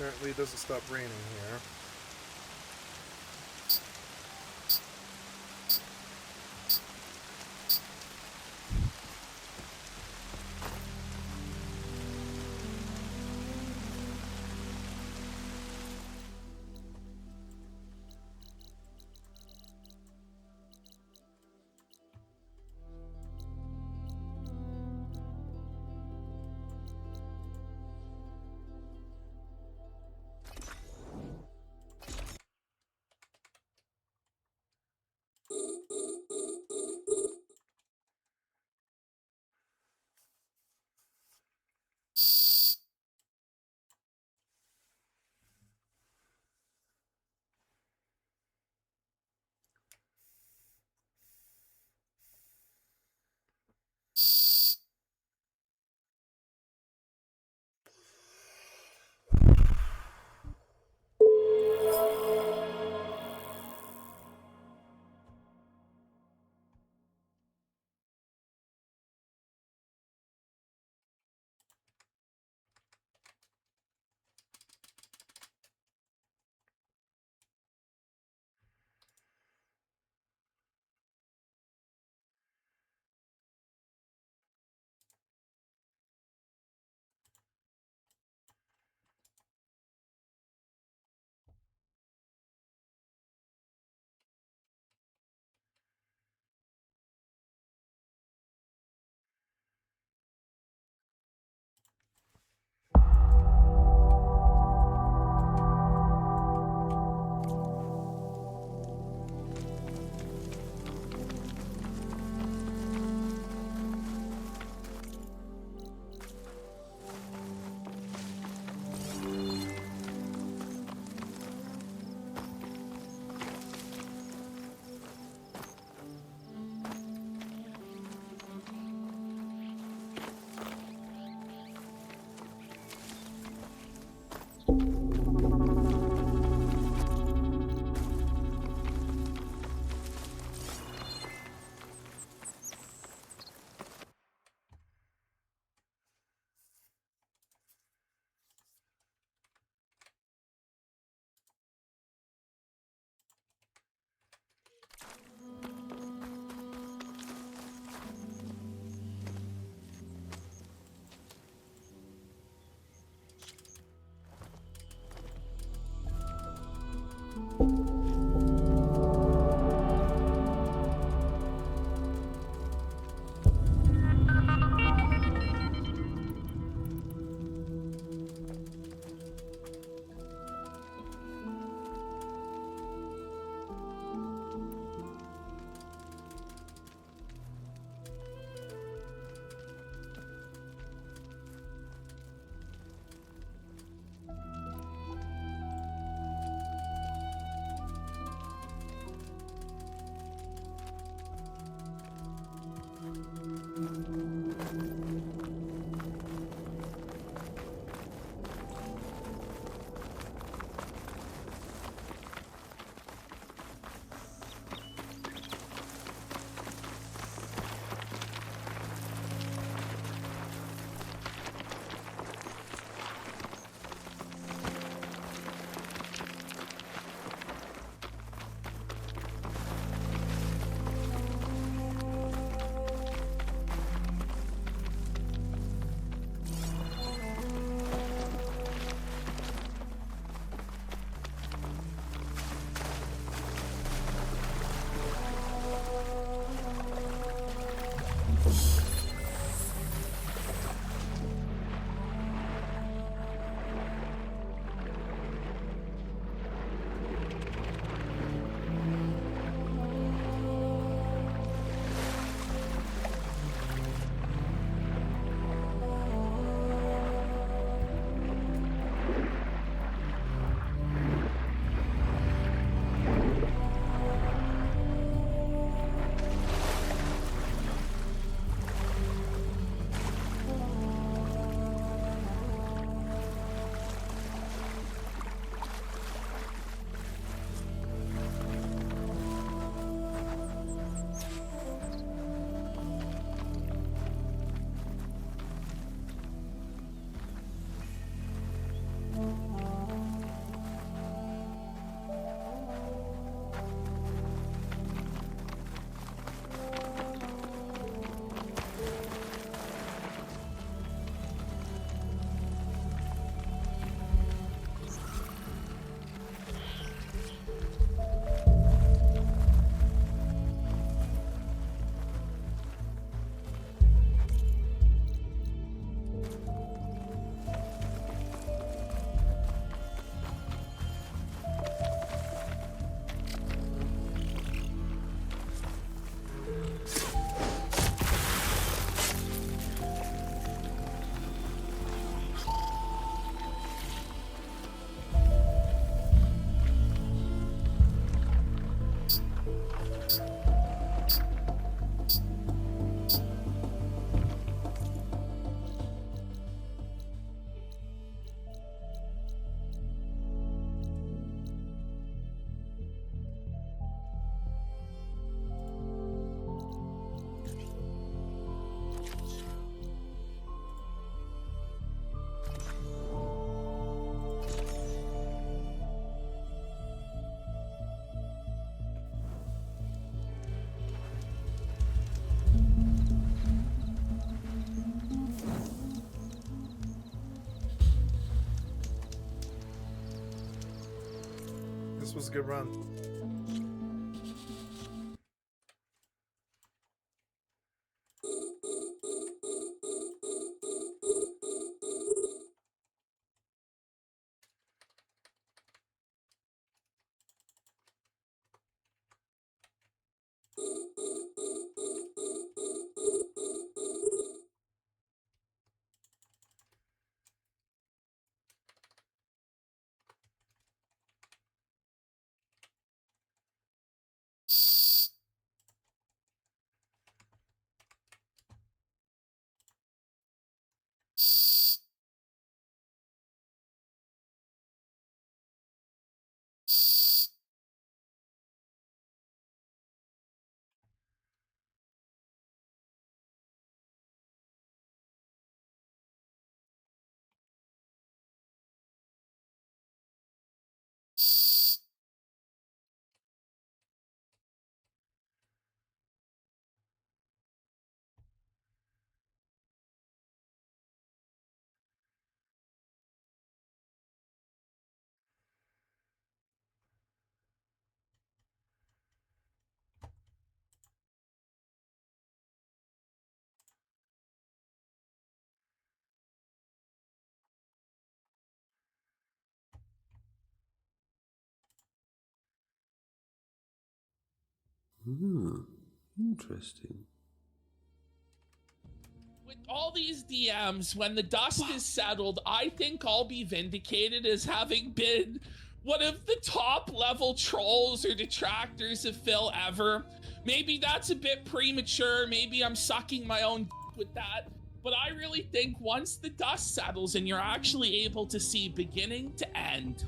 [SPEAKER 1] Apparently it doesn't stop raining here. This was a good run.
[SPEAKER 5] Interesting.
[SPEAKER 6] With all these DMs, when the dust is settled, I think I'll be vindicated as having been one of the top level trolls or detractors of Phil ever. Maybe that's a bit premature. Maybe I'm sucking my own with that. But I really think once the dust settles and you're actually able to see beginning to end,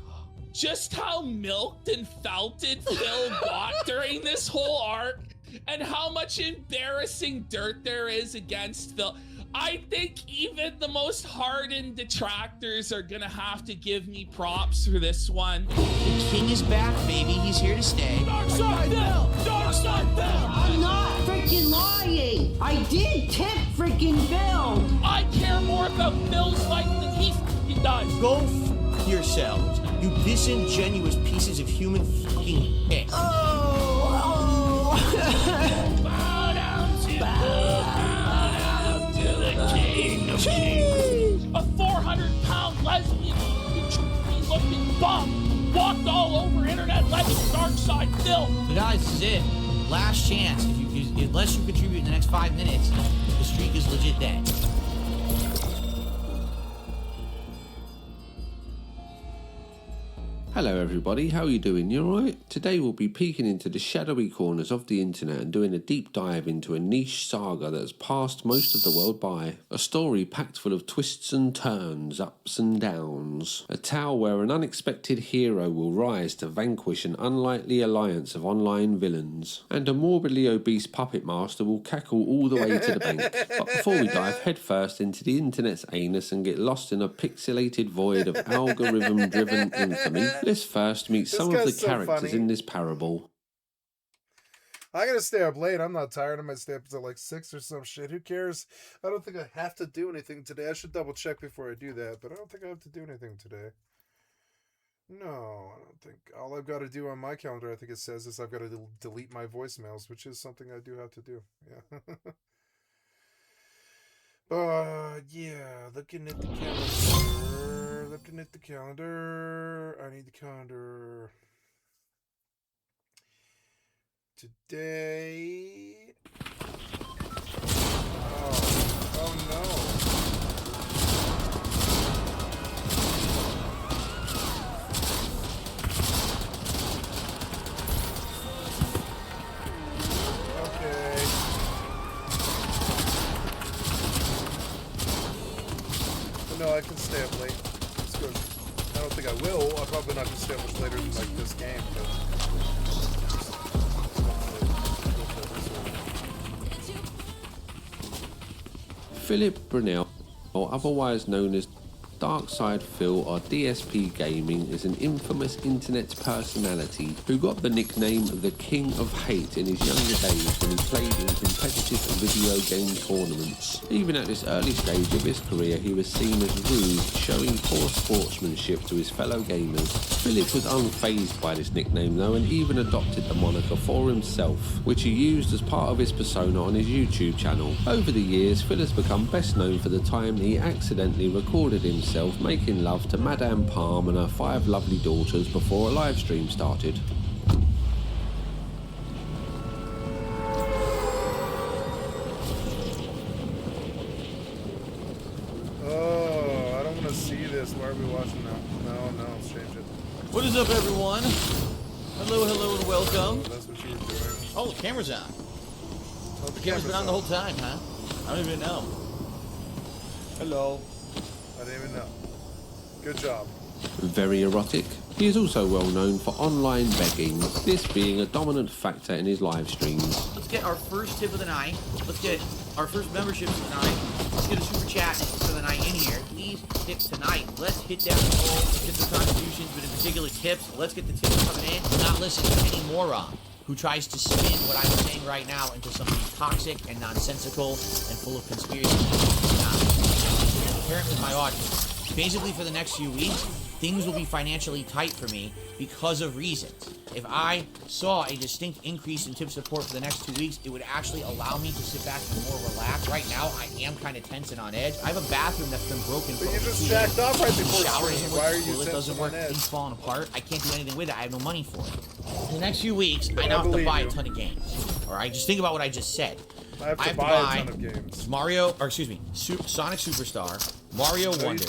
[SPEAKER 6] just how milked and felted Phil got during this whole arc, and how much embarrassing dirt there is against Phil. I think even the most hardened detractors are gonna have to give me props for this one.
[SPEAKER 7] The king is back, baby. He's here to stay.
[SPEAKER 6] Dark side Phil! Dark side Phil!
[SPEAKER 8] I'm not freaking lying. I did tip freaking Phil.
[SPEAKER 6] I care more about Phil's life than he fucking does.
[SPEAKER 7] Go f yourselves, you disingenuous pieces of human fucking shit.
[SPEAKER 8] Oh.
[SPEAKER 6] Bow down to the king of kings. A 400-pound lesbian looking bum walked all over internet legend Dark Side Phil.
[SPEAKER 7] So guys, this is it. Last chance. Unless you contribute in the next 5 minutes, the streak is legit dead.
[SPEAKER 5] Hello everybody, how are you doing? You alright? Today we'll be peeking into the shadowy corners of the internet and doing a deep dive into a niche saga that has passed most of the world by. A story packed full of twists and turns, ups and downs. A tale where an unexpected hero will rise to vanquish an unlikely alliance of online villains. And a morbidly obese puppet master will cackle all the way to the bank. But before we dive headfirst into the internet's anus and get lost in a pixelated void of algorithm-driven infamy, let's first meet some of the characters in this parable.
[SPEAKER 1] I gotta stay up late. I'm not tired. I might stay up until like 6 or some shit. Who cares? I don't think I have to do anything today. I should double check before I do that, but I don't think I have to do anything today. No, I don't think. All I've got to do on my calendar, I think it says, is I've got to delete my voicemails, which is something I do have to do. Yeah. But yeah, looking at the calendar. Looking at the calendar. I need the calendar. Today. Oh no. Okay. But no, I can stay up late. It's good. I don't think I will. I'm probably not going to stay up much later than like this game, but...
[SPEAKER 5] Philip Brunel, or otherwise known as Darkside Phil, or DSP Gaming, is an infamous internet personality who got the nickname the King of Hate in his younger days when he played in competitive video game tournaments. Even at this early stage of his career, he was seen as rude, showing poor sportsmanship to his fellow gamers. Philip was unfazed by this nickname though, and even adopted the moniker for himself, which he used as part of his persona on his YouTube channel. Over the years, Phil has become best known for the time he accidentally recorded himself making love to Madame Palm and her 5 lovely daughters before a live stream started.
[SPEAKER 1] Oh, I don't want to see this. Why are we watching now? No, let's change it.
[SPEAKER 7] What is up, everyone? Hello, hello, and welcome.
[SPEAKER 1] Oh, that's what you were doing.
[SPEAKER 7] Oh, the camera's on.
[SPEAKER 1] Oh,
[SPEAKER 7] The camera's been on the whole time, huh? I don't even know. Hello.
[SPEAKER 1] I didn't even know. Good job.
[SPEAKER 5] Very erotic. He is also well known for online begging, this being a dominant factor in his live streams.
[SPEAKER 7] Let's get our first tip of the night. Let's get our first membership of the night. Let's get a super chat for the night in here. Please tip tonight. Let's hit down the hole. Let's get some contributions, but in particular tips. Let's get the tips coming in. Do not listen to any moron who tries to spin what I'm saying right now into something toxic and nonsensical and full of conspiracy. Apparently my audience. Basically for the next few weeks, things will be financially tight for me because of reasons. If I saw a distinct increase in tip support for the next 2 weeks, it would actually allow me to sit back and more relaxed. Right now, I am kind of tense and on edge. I have a bathroom that's been broken for
[SPEAKER 1] But you
[SPEAKER 7] over
[SPEAKER 1] just
[SPEAKER 7] 2
[SPEAKER 1] jacked
[SPEAKER 7] years.
[SPEAKER 1] off right before
[SPEAKER 7] The shower
[SPEAKER 1] stream.
[SPEAKER 7] doesn't
[SPEAKER 1] Why are
[SPEAKER 7] work,
[SPEAKER 1] you
[SPEAKER 7] the toilet doesn't
[SPEAKER 1] tense
[SPEAKER 7] work,
[SPEAKER 1] and on edge?
[SPEAKER 7] things falling apart. I can't do anything with it. I have no money for it. In the next few weeks, I now have to
[SPEAKER 1] believe
[SPEAKER 7] buy
[SPEAKER 1] you.
[SPEAKER 7] a ton of games. Alright, just think about what I just said.
[SPEAKER 1] I have to buy a ton of games.
[SPEAKER 7] Sonic Superstar, Mario Wonder.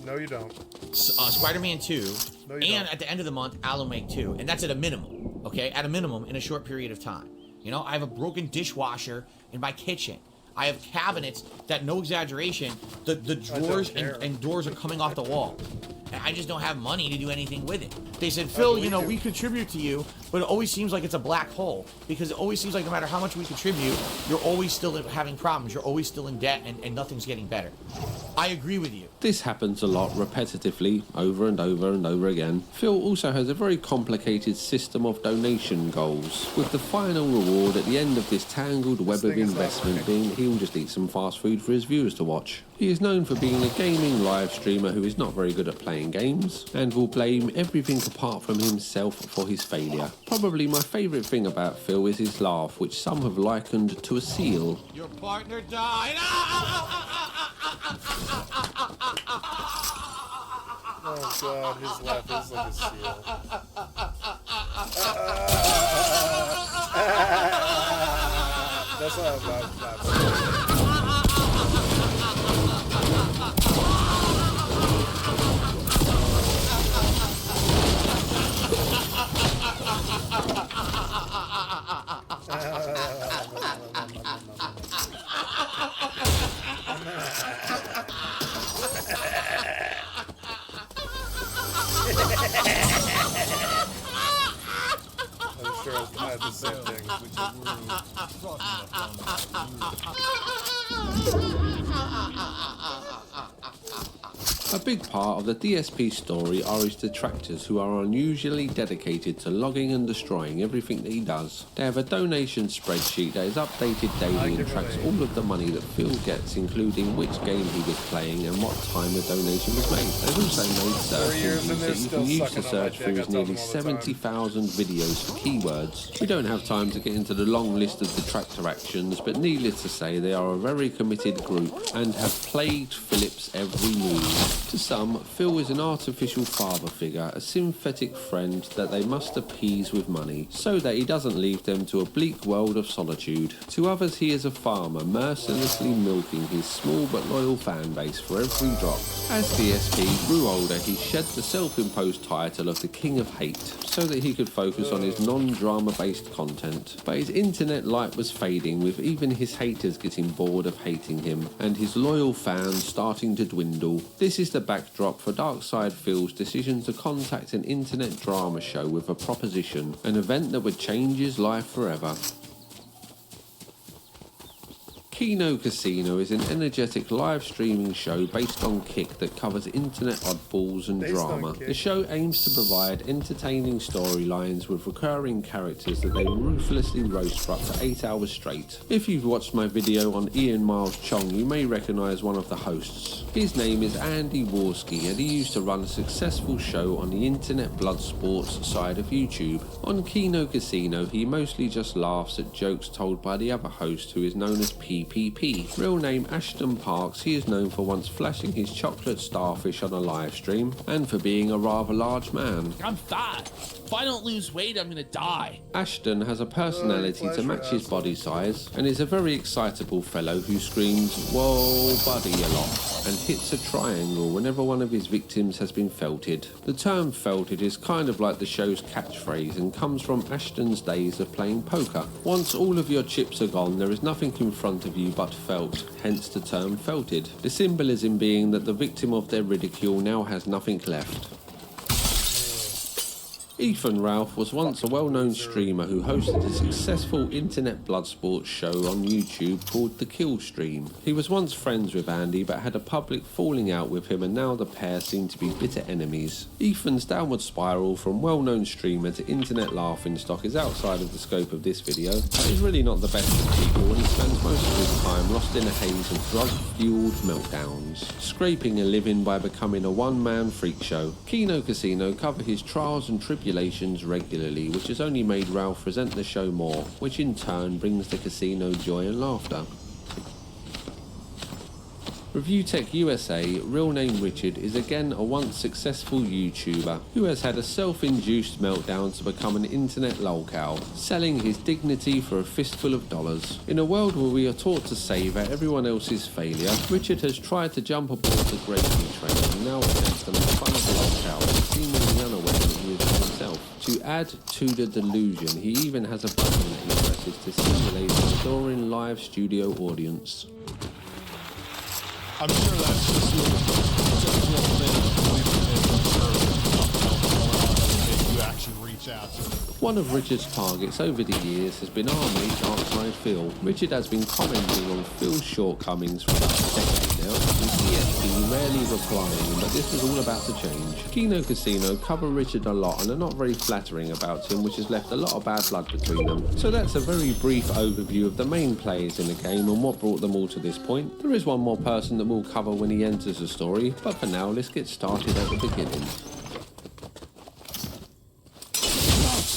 [SPEAKER 1] No, you don't.
[SPEAKER 7] Spider-Man 2,
[SPEAKER 1] No, you
[SPEAKER 7] and
[SPEAKER 1] don't.
[SPEAKER 7] at the end of the month, Alan Wake 2. And that's at a minimum, okay? At a minimum in a short period of time. You know, I have a broken dishwasher in my kitchen. I have cabinets that, no exaggeration, the drawers and doors are coming off the wall. And I just don't have money to do anything with it. They said, Phil, you know, we contribute to you, but it always seems like it's a black hole. Because it always seems like no matter how much we contribute, you're always still having problems. You're always still in debt and nothing's getting better. I agree with you.
[SPEAKER 5] This happens a lot repetitively, over and over and over again. Phil also has a very complicated system of donation goals, with the final reward at the end of this tangled web of investment being that he'll just eat some fast food for his viewers to watch. He is known for being a gaming live streamer who is not very good at playing games, and will blame everything apart from himself for his failure. Probably my favourite thing about Phil is his laugh, which some have likened to a seal.
[SPEAKER 7] Your partner died.
[SPEAKER 1] Oh god, his laugh is like a seal. That's not a laugh. I'm sure it's not the same thing.
[SPEAKER 5] A big part of the DSP story are his detractors, who are unusually dedicated to logging and destroying everything that he does. They have a donation spreadsheet that is updated daily and tracks all of the money that Phil gets, including which game he was playing and what time the donation was made. They've also made search engines that you can use to search through his nearly 70,000 videos for keywords. We don't have time to get into the long list of detractor actions, but needless to say, they are a very committed group and have plagued Philip's every move. To some, Phil is an artificial father figure, a synthetic friend that they must appease with money, so that he doesn't leave them to a bleak world of solitude. To others, he is a farmer, mercilessly milking his small but loyal fan base for every drop. As DSP grew older, he shed the self-imposed title of the King of Hate, so that he could focus on his non-drama based content. But his internet light was fading, with even his haters getting bored of hating him, and his loyal fans starting to dwindle. This is the backdrop for Darkside Phil's decision to contact an internet drama show with a proposition, an event that would change his life forever. Kino Casino is an energetic live streaming show based on Kick that covers internet oddballs and drama. The show aims to provide entertaining storylines with recurring characters that they ruthlessly roast for up to 8 hours straight. If you've watched my video on Ian Miles Chong, you may recognise one of the hosts. His name is Andy Worski, and he used to run a successful show on the internet blood sports side of YouTube. On Kino Casino, he mostly just laughs at jokes told by the other host, who is known as PPP. Real name Ashton Parks, he is known for once flashing his chocolate starfish on a live stream, and for being a rather large man.
[SPEAKER 6] I'm fat. If I don't lose weight, I'm gonna die.
[SPEAKER 5] Ashton has a personality to match his body size, and is a very excitable fellow who screams, "Whoa, buddy," a lot, and hits a triangle whenever one of his victims has been felted. The term felted is kind of like the show's catchphrase and comes from Ashton's days of playing poker. Once all of your chips are gone, there is nothing in front of you but felt, hence the term felted. The symbolism being that the victim of their ridicule now has nothing left. Ethan Ralph was once a well-known streamer who hosted a successful internet blood sports show on YouTube called The Kill Stream. He was once friends with Andy but had a public falling out with him, and now the pair seem to be bitter enemies. Ethan's downward spiral from well-known streamer to internet laughingstock is outside of the scope of this video, but he's really not the best of people, and he spends most of his time lost in a haze of drug-fueled meltdowns, scraping a living by becoming a one-man freak show. Kino Casino cover his trials and tribulations regularly, which has only made Ralph resent the show more, which in turn brings the casino joy and laughter. ReviewTech USA, real name Richard, is again a once successful YouTuber who has had a self-induced meltdown to become an internet lolcow, selling his dignity for a fistful of dollars. In a world where we are taught to savour everyone else's failure, Richard has tried to jump aboard the gravy train and now attempts to make fun of the lolcow, seemingly unaware that he is himself. To add to the delusion, he even has a button that he presses to simulate an adoring live studio audience.
[SPEAKER 9] I'm sure that's just a real thing. You actually reach out to.
[SPEAKER 5] One of Richard's targets over the years has been our mate Darkside Phil. Richard has been commenting on Phil's shortcomings for about a decade now, with CSP rarely replying, but this is all about to change. Kino Casino cover Richard a lot and are not very flattering about him, which has left a lot of bad blood between them. So that's a very brief overview of the main players in the game and what brought them all to this point. There is one more person that we'll cover when he enters the story, but for now let's get started at the beginning.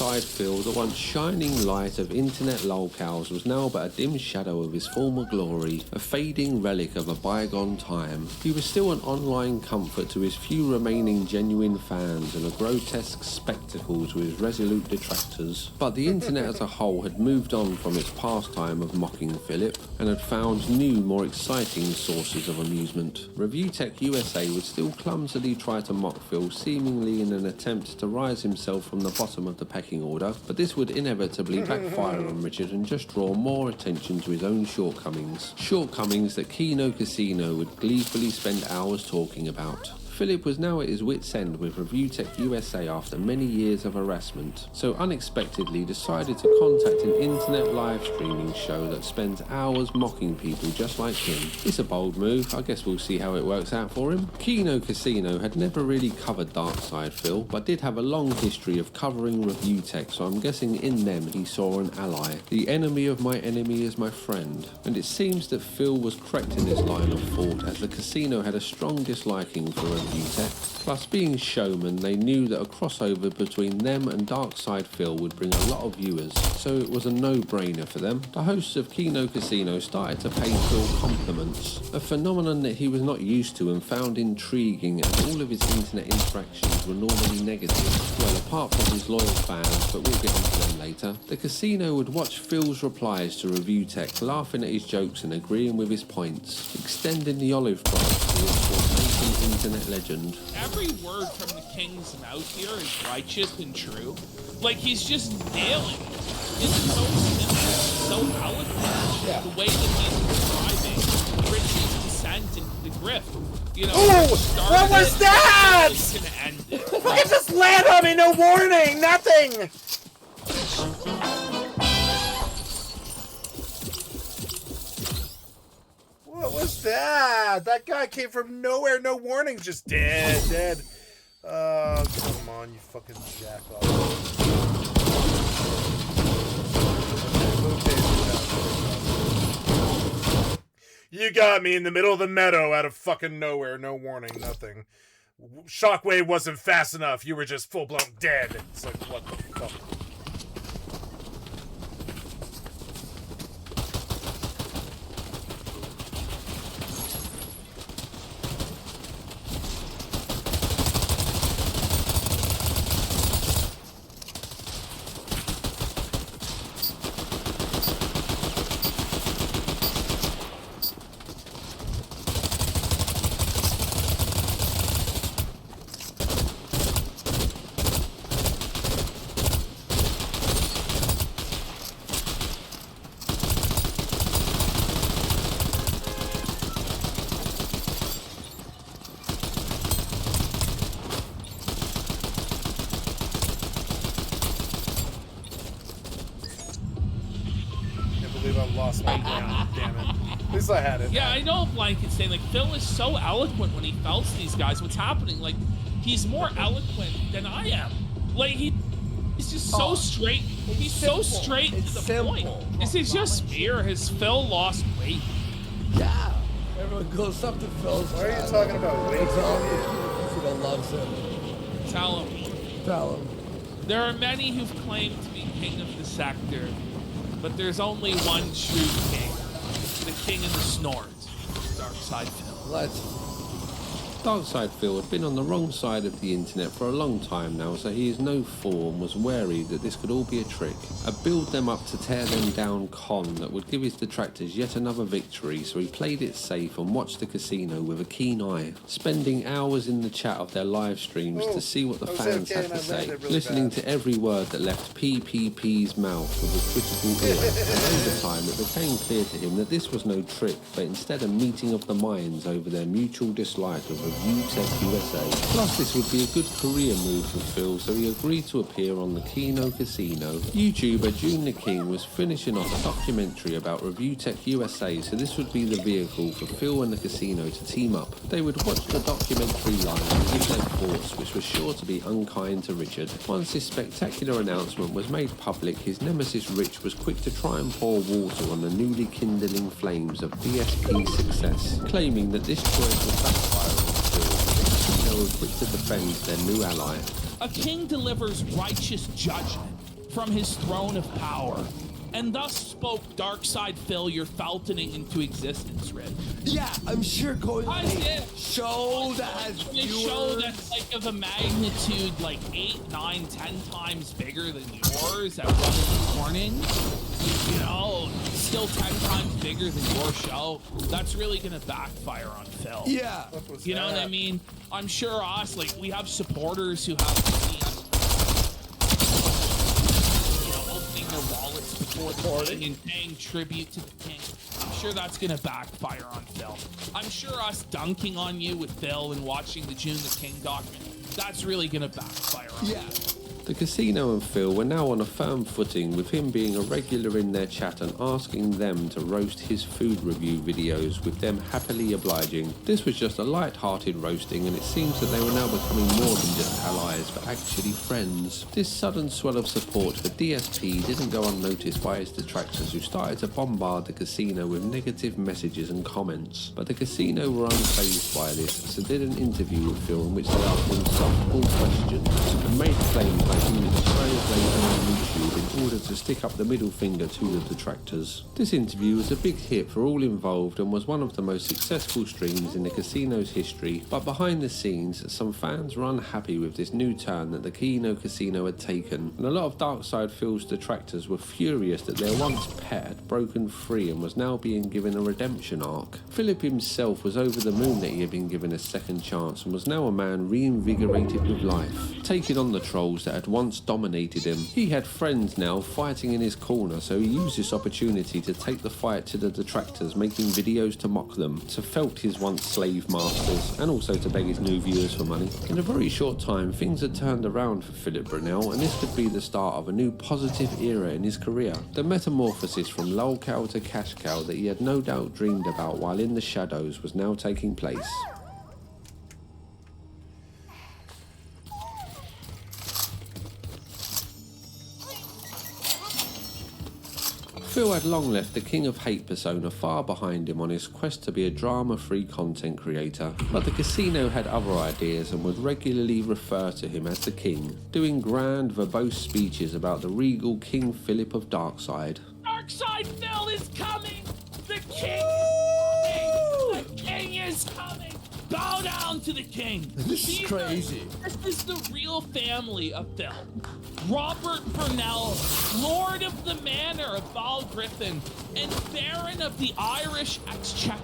[SPEAKER 5] Darkside Phil, the once shining light of internet lolcows, was now but a dim shadow of his former glory, a fading relic of a bygone time. He was still an online comfort to his few remaining genuine fans and a grotesque spectacle to his resolute detractors. But the internet as a whole had moved on from its pastime of mocking Philip and had found new, more exciting sources of amusement. ReviewTech USA would still clumsily try to mock Phil, seemingly in an attempt to rise himself from the bottom of the pecking order, but this would inevitably backfire on Richard and just draw more attention to his own shortcomings. Shortcomings that Kino Casino would gleefully spend hours talking about. Philip was now at his wit's end with ReviewTech USA after many years of harassment, so unexpectedly decided to contact an internet live streaming show that spends hours mocking people just like him. It's a bold move, I guess we'll see how it works out for him. Kino Casino had never really covered Darkside Phil, but did have a long history of covering ReviewTech, so I'm guessing in them he saw an ally. The enemy of my enemy is my friend. And it seems that Phil was correct in this line of thought, as the casino had a strong disliking for ReviewTech. Plus, being showmen, they knew that a crossover between them and Darkside Phil would bring a lot of viewers, so it was a no-brainer for them. The hosts of Kino Casino started to pay Phil compliments, a phenomenon that he was not used to and found intriguing, as all of his internet interactions were normally negative. Well, apart from his loyal fans, but we'll get onto them later. The casino would watch Phil's replies to ReviewTech, laughing at his jokes and agreeing with his points, extending the olive branch towards an internet legend.
[SPEAKER 6] Every word from the king's mouth here is righteous and true. Like, he's just nailing it. It's so simple, so eloquent. Yeah. The way that he's describing Richard's descent into the grift. You know,
[SPEAKER 1] what was that?
[SPEAKER 6] Gonna end it.
[SPEAKER 1] It just landed on me, no warning, nothing. was that? That guy came from nowhere, no warning, just dead. Oh, come on, you fucking jack off. You got me in the middle of the meadow out of fucking nowhere, no warning, nothing. Shockwave wasn't fast enough, you were just full-blown dead. It's like, what the fuck? Lost my ground, damn it. At least I had it.
[SPEAKER 6] Yeah, I know Blanket's saying, like, Phil is so eloquent when he felts these guys. What's happening? Like, he's more eloquent than I am. Like, he's just so straight. He's so straight to the point. Is it just me or has Phil lost weight?
[SPEAKER 10] Yeah. Everyone goes up to Phil's.
[SPEAKER 1] Why are you talking about weight?
[SPEAKER 10] Phil loves him.
[SPEAKER 6] Tell him.
[SPEAKER 10] Tell him.
[SPEAKER 6] There are many who've claimed to be king of the sector. But there's only one true king. The king of the snores. Darkside Phil.
[SPEAKER 10] Let's.
[SPEAKER 5] Darkside Phil had been on the wrong side of the internet for a long time now, so he is no fool and was wary that this could all be a trick. A build them up to tear them down con that would give his detractors yet another victory, so he played it safe and watched the casino with a keen eye, spending hours in the chat of their live streams to see what the fans had to say, listening to every word that left PPP's mouth with a critical ear, and over time it became clear to him that this was no trick, but instead a meeting of the minds over their mutual dislike of ReviewTech USA. Plus, this would be a good career move for Phil, so he agreed to appear on the Kino Casino. YouTuber June the King was finishing off a documentary about ReviewTech USA, so this would be the vehicle for Phil and the casino to team up. They would watch the documentary live and give their thoughts, which was sure to be unkind to Richard. Once this spectacular announcement was made public, his nemesis Rich was quick to try and pour water on the newly kindling flames of DSP's success, claiming that this choice would backfire on Phil. They were quick to defend their new ally.
[SPEAKER 6] A king delivers righteous judgment from his throne of power. And thus spoke Darkside Phil, your falconing into existence, Red.
[SPEAKER 10] Yeah, I'm sure going on
[SPEAKER 6] a
[SPEAKER 10] show that has viewers.
[SPEAKER 6] A show that's like of a magnitude like 8, 9, 10 times bigger than yours at 1 in the morning. You know, still 10 times bigger than your show. That's really gonna backfire on Phil.
[SPEAKER 10] Yeah.
[SPEAKER 6] You know what I mean? I'm sure us, like, we have supporters who have their wallets before the king and paying tribute to the king. I'm sure that's gonna backfire on Phil. I'm sure us dunking on you with Phil and watching the June the King document, that's really gonna backfire on you.
[SPEAKER 5] The casino and Phil were now on a firm footing, with him being a regular in their chat and asking them to roast his food review videos, with them happily obliging. This was just a light-hearted roasting, and it seems that they were now becoming more than just allies, but actually friends. This sudden swell of support for DSP didn't go unnoticed by his detractors, who started to bombard the casino with negative messages and comments. But the casino were unfazed by this, so did an interview with Phil in which they asked him softball questions and made claims like he was trailblazing on YouTube in order to stick up the middle finger to the detractors. This interview was a big hit for all involved and was one of the most successful streams in the casino's history, but behind the scenes, some fans were unhappy with this new turn that the Kino Casino had taken, and a lot of Darkside Phil's detractors were furious that their once pet had broken free and was now being given a redemption arc. Philip himself was over the moon that he had been given a second chance and was now a man reinvigorated with life, taking on the trolls that had once dominated him. He had friends now fighting in his corner, so he used this opportunity to take the fight to the detractors, making videos to mock them, to felt his once slave masters, and also to beg his new viewers for money. In a very short time, things had turned around for Philip Brunel, and this could be the start of a new positive era in his career. The metamorphosis from lol cow to cash cow that he had no doubt dreamed about while in the shadows was now taking place. Phil had long left the King of Hate persona far behind him on his quest to be a drama-free content creator, but the casino had other ideas and would regularly refer to him as the King, doing grand, verbose speeches about the regal King Philip of Darkside.
[SPEAKER 6] Darkside Phil is coming! The King is coming! The King is coming! Bow down to the King!
[SPEAKER 10] This is crazy.
[SPEAKER 6] This is the real family of Phil. Robert Burnell, Lord of the Manor of Balgriffin, and Baron of the Irish Exchequer.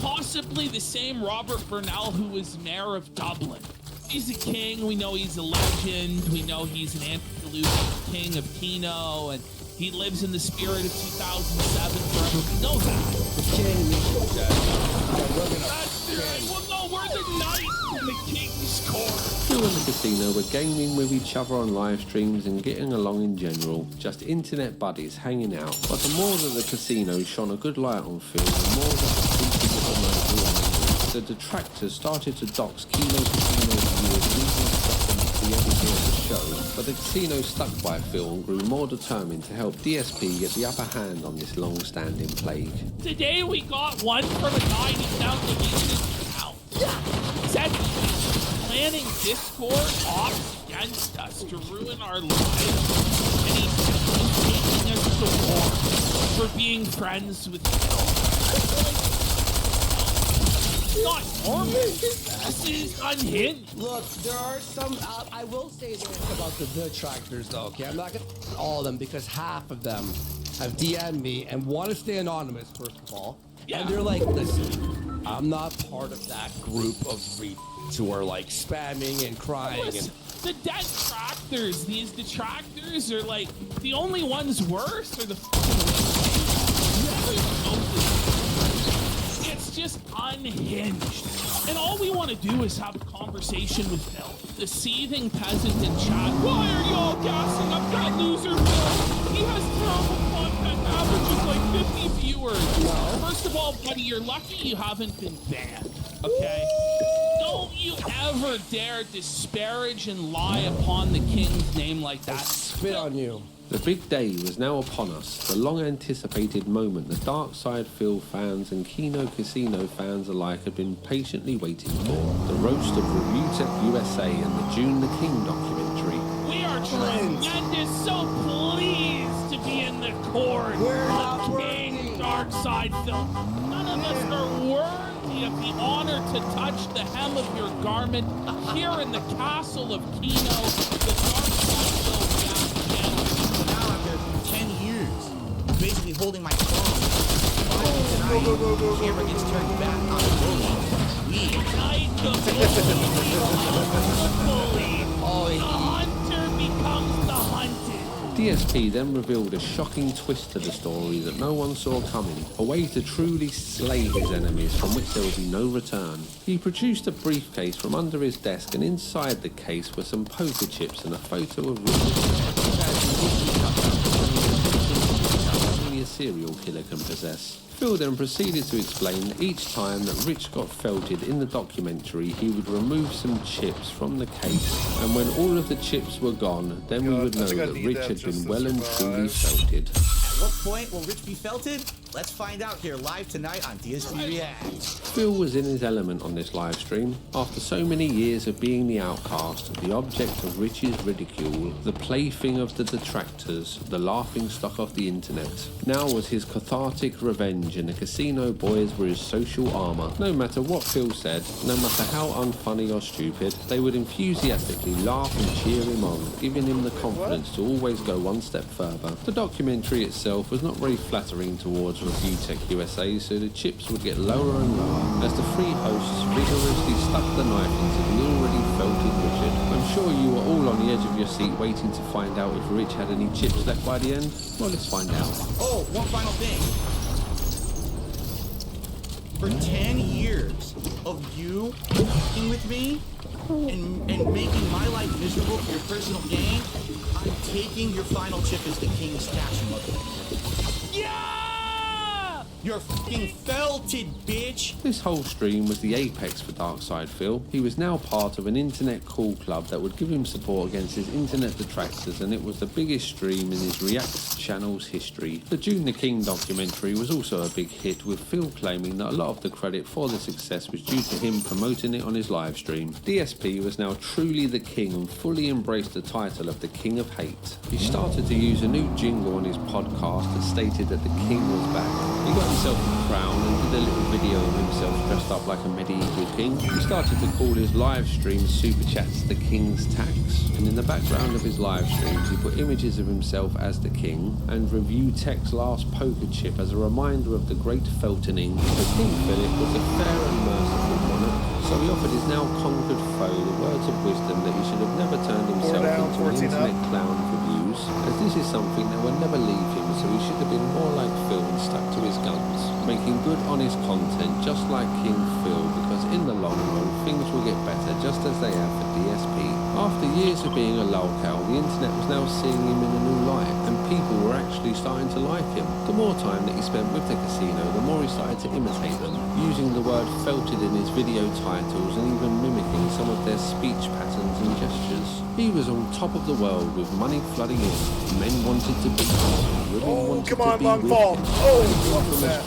[SPEAKER 6] Possibly the same Robert Burnell who was Mayor of Dublin. He's a king, we know he's a legend, we know he's an antediluvian king of Kino, and he lives in the spirit of 2007 forever. We know that.
[SPEAKER 10] The king.
[SPEAKER 6] Well, no, we're the knights in the king's court.
[SPEAKER 5] Phil and the casino were gaming with each other on live streams and getting along in general, just internet buddies hanging out. But the more that the casino shone a good light on Phil, the more that the people got the most aligned. The detractors started to dox Kino Casino viewers, leaving stuff on the editing of the show, but the casino stuck by Phil and grew more determined to help DSP get the upper hand on this long-standing plague.
[SPEAKER 6] Today we got one from a guy who found the his account. Said planning Discord ops against us to ruin our lives, and he's taking us to war for being friends with Phil. It's not normal. This is unhinged.
[SPEAKER 10] Look, there are some, I will say this about the detractors though, okay? I'm not gonna all of them because half of them have DM'd me and want to stay anonymous, first of all. Yeah. And they're like, listen, I'm not part of that group of readers who are like spamming and crying.
[SPEAKER 6] Listen, the detractors, these detractors are like, the only ones worse are the It's just unhinged. And all we want to do is have a conversation with Phil, the seething peasant in chat. Why are you all gassing up that loser Phil? He has terrible content, averages like 50 viewers. No. First of all, buddy, you're lucky you haven't been banned, okay? Don't you ever dare disparage and lie upon the king's name like that.
[SPEAKER 10] Spit on you.
[SPEAKER 5] The big day was now upon us, the long-anticipated moment the Darkside Phil fans and Kino Casino fans alike had been patiently waiting for. The roast of ReviewTech USA and the June the King documentary.
[SPEAKER 6] We are tremendous, so pleased to be in the court of King Darkside Phil. None of us are worthy of the honor to touch the hem of your garment here in the castle of Kino, the Darkside Phil.
[SPEAKER 7] 10 years, basically holding my phone. Tonight, camera gets turned back on the bully.
[SPEAKER 6] The hunter becomes the hunted.
[SPEAKER 5] DSP then revealed a shocking twist to the story that no one saw coming, a way to truly slay his enemies from which there would be no return. He produced a briefcase from under his desk, and inside the case were some poker chips and a photo of only a serial killer can possess. Phil then proceeded to explain that each time that Rich got felted in the documentary, he would remove some chips from the case, and when all of the chips were gone, then we would know that Rich had been well and truly felted.
[SPEAKER 7] At what point will Rich be felted? Let's find out here live tonight on DSP Reacts.
[SPEAKER 5] Phil was in his element on this live stream. After so many years of being the outcast, the object of Rich's ridicule, the plaything of the detractors, the laughing stock of the internet, now was his cathartic revenge, and the casino boys were his social armour. No matter what Phil said, no matter how unfunny or stupid, they would enthusiastically laugh and cheer him on, giving him the confidence to always go one step further. The documentary itself itself was not very flattering towards Review Tech USA, so the chips would get lower and lower as the three hosts vigorously stuck the knife into the already felted Richard. I'm sure you were all on the edge of your seat waiting to find out if Rich had any chips left by the end. Well, let's find out.
[SPEAKER 7] Oh, one final thing. For 10 years of you f***ing with me and making my life miserable for your personal gain, I'm taking your final chip as the king's cash, motherfucker. Yeah! You're f***ing felted, bitch!
[SPEAKER 5] This whole stream was the apex for Darkside Phil. He was now part of an internet call club that would give him support against his internet detractors, and it was the biggest stream in his React channel's history. The June the King documentary was also a big hit, with Phil claiming that a lot of the credit for the success was due to him promoting it on his live stream. DSP was now truly the king and fully embraced the title of the King of Hate. He started to use a new jingle on his podcast that stated that the king was back. He got himself a crown and did a little video of himself dressed up like a medieval king. He started to call his live streams super chats the King's Tax, and in the background of his live streams he put images of himself as the king and Review Tech's last poker chip as a reminder of the great feltoning. But King Philip was a fair and merciful monarch, so he offered his now conquered foe the words of wisdom that he should have never turned himself into an internet clown for views, as this is something that will never leave him, so he should have been more like Phil and stuck to his guns, making good honest content just like King Phil, because in the long run things will get better just as they have for DSP. After years of being a lolcow, the internet was now seeing him in a new light, and people were actually starting to like him. The more time that he spent with the casino, the more he started to imitate them, using the word felted in his video titles and even mimicking some of their speech patterns and gestures. He was on top of the world with money flooding in. Men wanted to be him.
[SPEAKER 1] Oh, come on, long fall. Oh, what was that?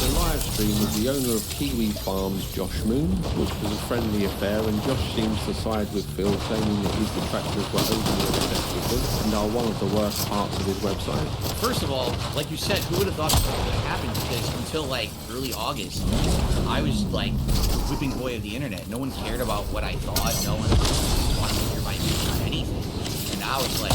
[SPEAKER 5] The live stream with the owner of Kiwi Farms, Josh Moon, which was a friendly affair, and Josh seems to side with Phil, claiming that his detractors were overly obsessed with him and are one of the worst parts of his website.
[SPEAKER 7] First of all, like you said, who would have thought this would have happened? Because until like early August, I was like whipping boy of the internet. No one cared about what I thought. No one wanted to hear my views on anything. And now it's like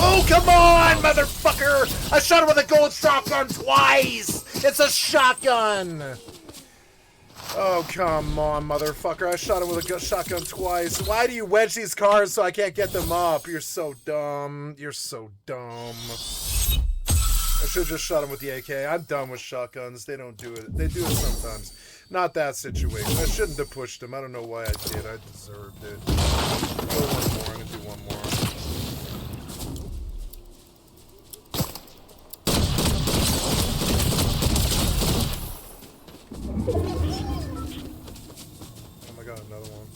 [SPEAKER 1] oh, come on, motherfucker! I shot him with a gold shotgun twice! It's a shotgun! Oh, come on, motherfucker. I shot him with a shotgun twice. Why do you wedge these cars so I can't get them up? You're so dumb. You're so dumb. I should have just shot him with the AK. I'm done with shotguns. They don't do it. They do it sometimes. Not that situation. I shouldn't have pushed him. I don't know why I did. I deserved it. Go one more. I'm gonna do one more. Oh my god, another one.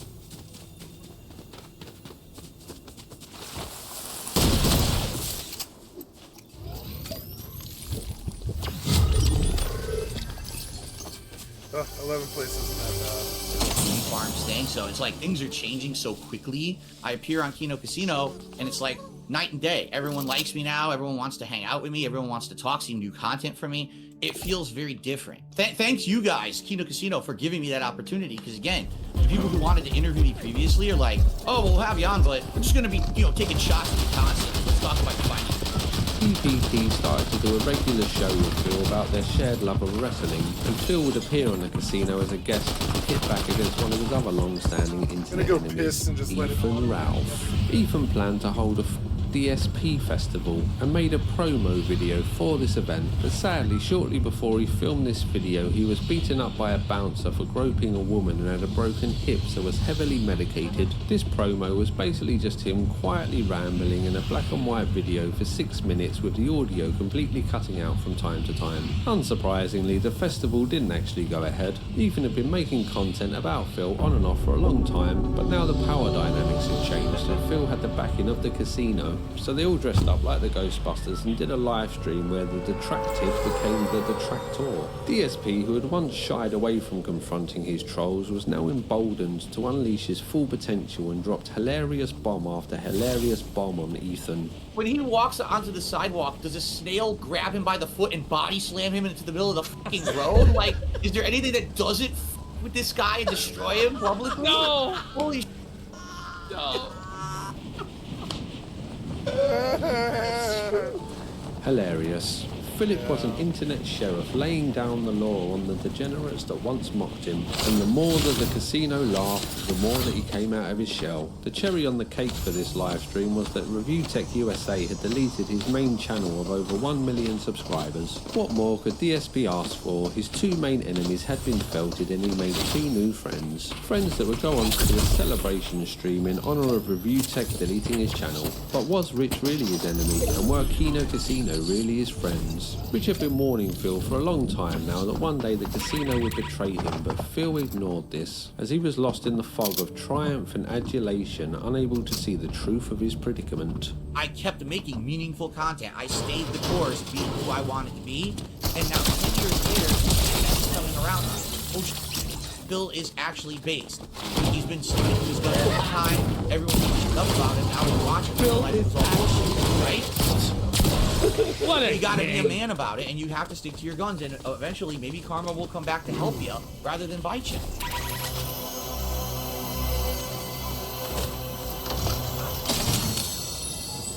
[SPEAKER 1] Oh, 11 places in that
[SPEAKER 7] farm staying, so it's like things are changing so quickly. I appear on Kino Casino and it's like night and day. Everyone likes me now, everyone wants to hang out with me, everyone wants to talk, see new content from me. It feels very different. Thanks you guys, Kino Casino, for giving me that opportunity, because again, the people who wanted to interview me previously are like, oh, we'll have you on, but we're just gonna be, taking shots at you constantly. Let's talk about your finances.
[SPEAKER 5] PPT started to do a regular show with Phil about their shared love of wrestling, and Phil would appear on the casino as a guest to hit back against one of his other long-standing internet enemies, Ethan Ralph. Ethan planned to hold a DSP festival and made a promo video for this event, but sadly shortly before he filmed this video he was beaten up by a bouncer for groping a woman who had a broken hip, so was heavily medicated. This promo was basically just him quietly rambling in a black and white video for 6 minutes with the audio completely cutting out from time to time. Unsurprisingly, the festival didn't actually go ahead. Ethan had been making content about Phil on and off for a long time, but now the power dynamics had changed and Phil had the backing of the casino. So they all dressed up like the Ghostbusters and did a live stream where the detracted became the detractor. DSP, who had once shied away from confronting his trolls, was now emboldened to unleash his full potential and dropped hilarious bomb after hilarious bomb on Ethan.
[SPEAKER 7] When he walks onto the sidewalk, does a snail grab him by the foot and body slam him into the middle of the fucking road? Like, is there anything that doesn't with this guy and destroy him publicly?
[SPEAKER 6] No.
[SPEAKER 7] Holy
[SPEAKER 6] No.
[SPEAKER 5] Hilarious. Philip was an internet sheriff laying down the law on the degenerates that once mocked him, and the more that the casino laughed, the more that he came out of his shell. The cherry on the cake for this live stream was that ReviewTech USA had deleted his main channel of over 1 million subscribers. What more could DSP ask for? His two main enemies had been felted and he made two new friends. Friends that would go on to do a celebration stream in honour of ReviewTech deleting his channel. But was Rich really his enemy, and were Kino Casino really his friends? Rich had been warning Phil for a long time now that one day the casino would betray him, but Phil ignored this, as he was lost in the fog of triumph and adulation, unable to see the truth of his predicament.
[SPEAKER 7] I kept making meaningful content. I stayed the course, being who I wanted to be, and now 10 years later, that's coming around. Oh, Phil is actually based. He's been studying, he's done it all the time. Everyone knows up about it. Now we're watching Phil is all right?
[SPEAKER 6] What
[SPEAKER 7] You gotta be a man about it, and you have to stick to your guns, and eventually maybe karma will come back to help you rather than bite you.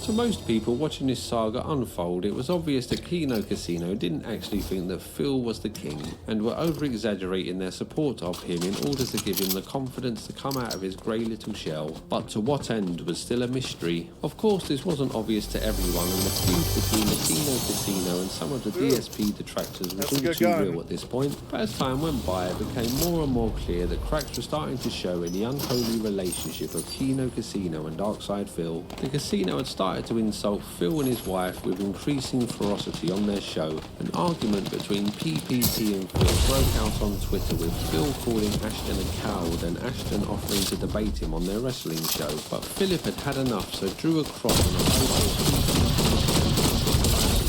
[SPEAKER 5] To most people watching this saga unfold, it was obvious that Kino Casino didn't actually think that Phil was the king, and were over-exaggerating their support of him in order to give him the confidence to come out of his grey little shell. But to what end was still a mystery. Of course, this wasn't obvious to everyone, and the feud between the Kino Casino and some of the DSP detractors was all too real at this point. But as time went by, it became more and more clear that cracks were starting to show in the unholy relationship of Kino Casino and Darkside Phil. The casino had started to insult Phil and his wife with increasing ferocity on their show. An argument between PPP and Phil broke out on Twitter, with Phil calling Ashton a coward and Ashton offering to debate him on their wrestling show. But Philip had had enough, so drew a cross on a photo of PPP.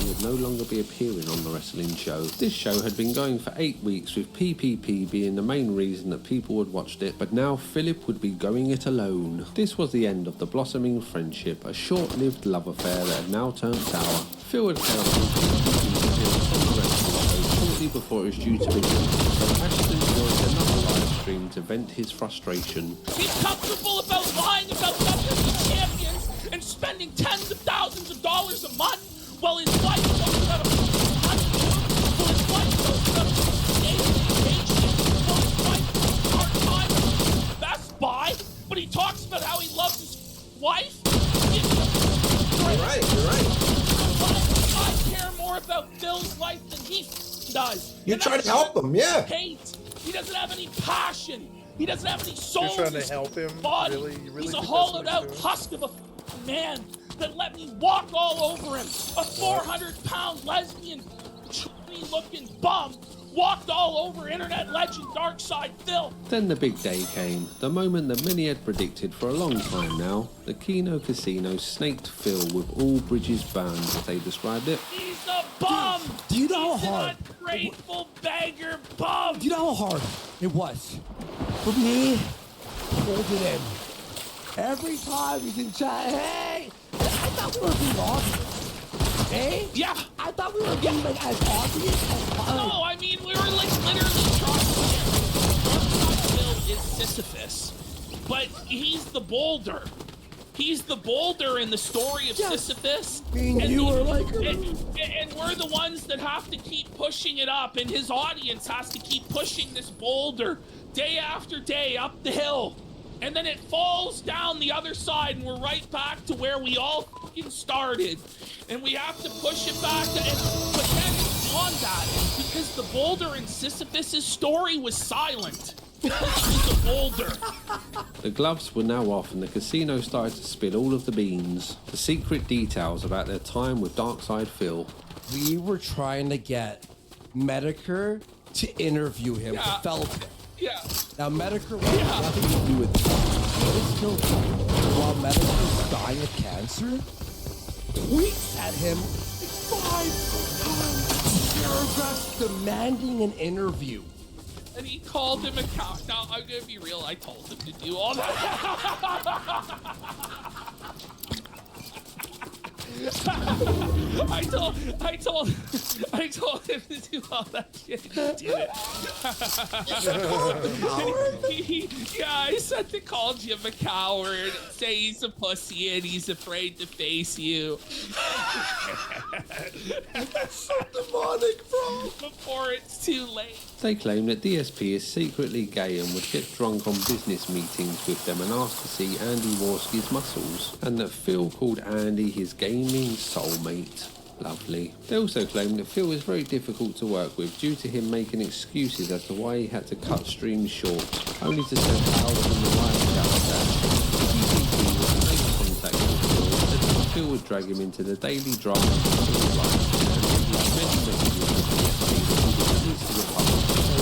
[SPEAKER 5] He would no longer be appearing on the wrestling show. This show had been going for 8 weeks, with PPP being the main reason that people had watched it, but now Philip would be going it alone. This was the end of the blossoming friendship, a short-lived love affair that had now turned sour. Phil had cancelled PPP on the wrestling show shortly before it was due to begin, so Ashton joined another live stream to vent his frustration.
[SPEAKER 6] He's comfortable about lying about WWE champions and spending tens of thousands of dollars a month while his wife goes about a honeymoon, while his wife goes about a vacation, while his wife goes part-time at Best Buy, but he talks about how he loves his wife.
[SPEAKER 11] You're right.
[SPEAKER 6] I care more about Phil's life than he does.
[SPEAKER 11] You're trying to help him, yeah.
[SPEAKER 6] Hate. He doesn't have any passion. He doesn't have any soul.
[SPEAKER 1] You're trying to help him?
[SPEAKER 6] Body.
[SPEAKER 1] Really? You really
[SPEAKER 6] He's a
[SPEAKER 1] think that's
[SPEAKER 6] hollowed
[SPEAKER 1] what
[SPEAKER 6] out
[SPEAKER 1] he's doing?
[SPEAKER 6] husk of a man that let me walk all over him. A 400-pound lesbian, looking bum walked all over internet legend Darkside Phil.
[SPEAKER 5] Then the big day came, the moment that many had predicted for a long time now. The Kino Casino snaked Phil with all bridges burned, as they described it.
[SPEAKER 6] He's a bum.
[SPEAKER 10] Do you know
[SPEAKER 6] He's
[SPEAKER 10] how hard?
[SPEAKER 6] an ungrateful beggar bum.
[SPEAKER 10] Do you know how hard it was for me to hold it in? Every time he's in chat, hey, I thought we were being obvious. Hey?
[SPEAKER 6] Yeah.
[SPEAKER 10] I thought we were being like as obvious as possible.
[SPEAKER 6] No, I mean, we were like literally trying to get Phil is Sisyphus, but he's the boulder. He's the boulder in the story of Sisyphus.
[SPEAKER 10] And you were like...
[SPEAKER 6] And we're the ones that have to keep pushing it up, and his audience has to keep pushing this boulder day after day up the hill. And then it falls down the other side, and we're right back to where we all fucking started. And we have to push it back. But then beyond that, because the boulder in Sisyphus' story was silent. Because he was a boulder.
[SPEAKER 5] The gloves were now off, and the casino started to spill all of the beans, the secret details about their time with Darkside Phil.
[SPEAKER 10] We were trying to get Medicare to interview him, felt it.
[SPEAKER 6] Yeah.
[SPEAKER 10] Now, Medicare wanted nothing to do with it. While Medicare was dying of cancer, tweets at him 5 paragraphs demanding an interview.
[SPEAKER 6] And he called him a cow. Now, I'm gonna be real, I told him to do all that. I told him to do all that shit. He did it. Yeah, I said to call Jim a coward, say he's a pussy and he's afraid to face you.
[SPEAKER 11] That's so demonic, bro.
[SPEAKER 6] Before it's too late.
[SPEAKER 5] They claim that DSP is secretly gay and would get drunk on business meetings with them and ask to see Andy Warski's muscles, and that Phil called Andy his gaming soulmate. Lovely. They also claim that Phil is very difficult to work with due to him making excuses as to why he had to cut streams short, only to spend hours in the live chat that DCP was in close contact with Phil, said that Phil would drag him into the daily drama of Phil's life, and he many messages with DSP that he was released to the public so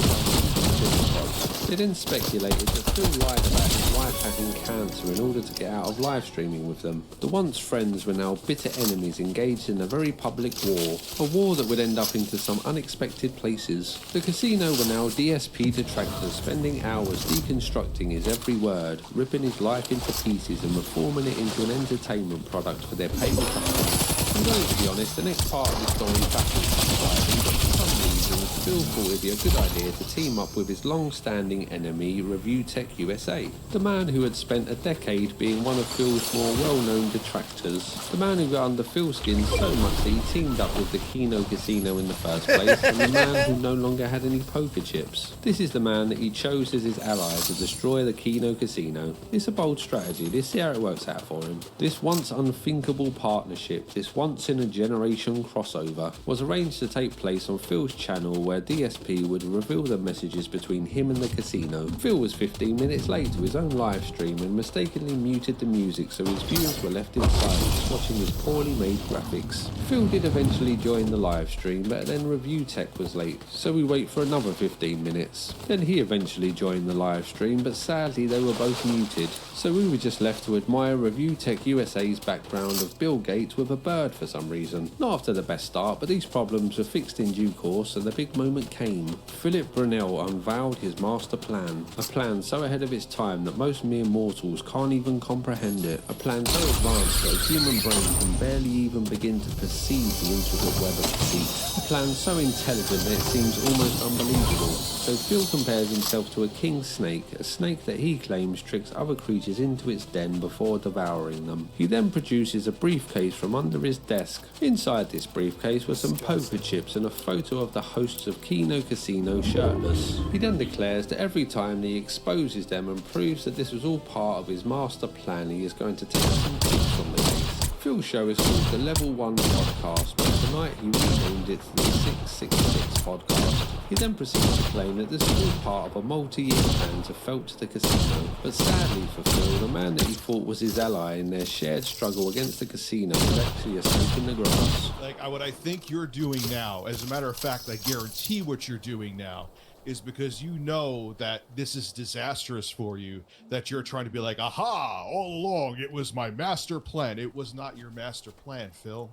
[SPEAKER 5] long as they then speculated that Phil lied about his wife having cancer in order to get out of live streaming with them. The once friends were now bitter enemies engaged in a very public war, a war that would end up into some unexpected places. The casino were now DSP detractors, spending hours deconstructing his every word, ripping his life into pieces and reforming it into an entertainment product for their paid customers. I'm going to be honest, the next part of the story baffles me slightly, but for some reason Phil thought it'd be a good idea to team up with his long-standing enemy, Review Tech USA, the man who had spent a decade being one of Phil's more well-known detractors, the man who got under Phil's skin so much that he teamed up with the Keno Casino in the first place, and the man who no longer had any poker chips. This is the man that he chose as his ally to destroy the Keno Casino. It's a bold strategy. Let's see how it works out for him. This once unthinkable partnership, this once-in-a-generation crossover, was arranged to take place on Phil's channel, where DSP would reveal the messages between him and the casino. Phil was 15 minutes late to his own live stream and mistakenly muted the music so his viewers were left in silence watching his poorly made graphics. Phil did eventually join the live stream, but then Review Tech was late, so we wait for another 15 minutes. Then he eventually joined the live stream, but sadly they were both muted, so we were just left to admire Review Tech USA's background of Bill Gates with a bird for some reason. Not after the best start, but these problems were fixed in due course and the big moment came. Philip Brunel unveiled his master plan, a plan so ahead of its time that most mere mortals can't even comprehend it, a plan so advanced that a human brain can barely even begin to perceive the intricate web of deceit, a plan so intelligent that it seems almost unbelievable. So Phil compares himself to a king snake, a snake that he claims tricks other creatures into its den before devouring them. He then produces a briefcase from under his desk. Inside this briefcase were some poker chips and a photo of the hosts of Keno Casino shirtless. He then declares that every time that he exposes them and proves that this was all part of his master plan, he is going to take some tips from the case. Phil's show is called the Level 1 Podcast, but tonight he renamed it the 666 Podcast. He then proceeds to claim that this is all part of a multi-year plan to felt the casino. But sadly for Phil, the man that he thought was his ally in their shared struggle against the casino was actually a snake in the grass.
[SPEAKER 9] Like, what I think you're doing now, as a matter of fact, I guarantee what you're doing now, is because you know that this is disastrous for you, that you're trying to be like, aha, all along, it was my master plan. It was not your master plan, Phil.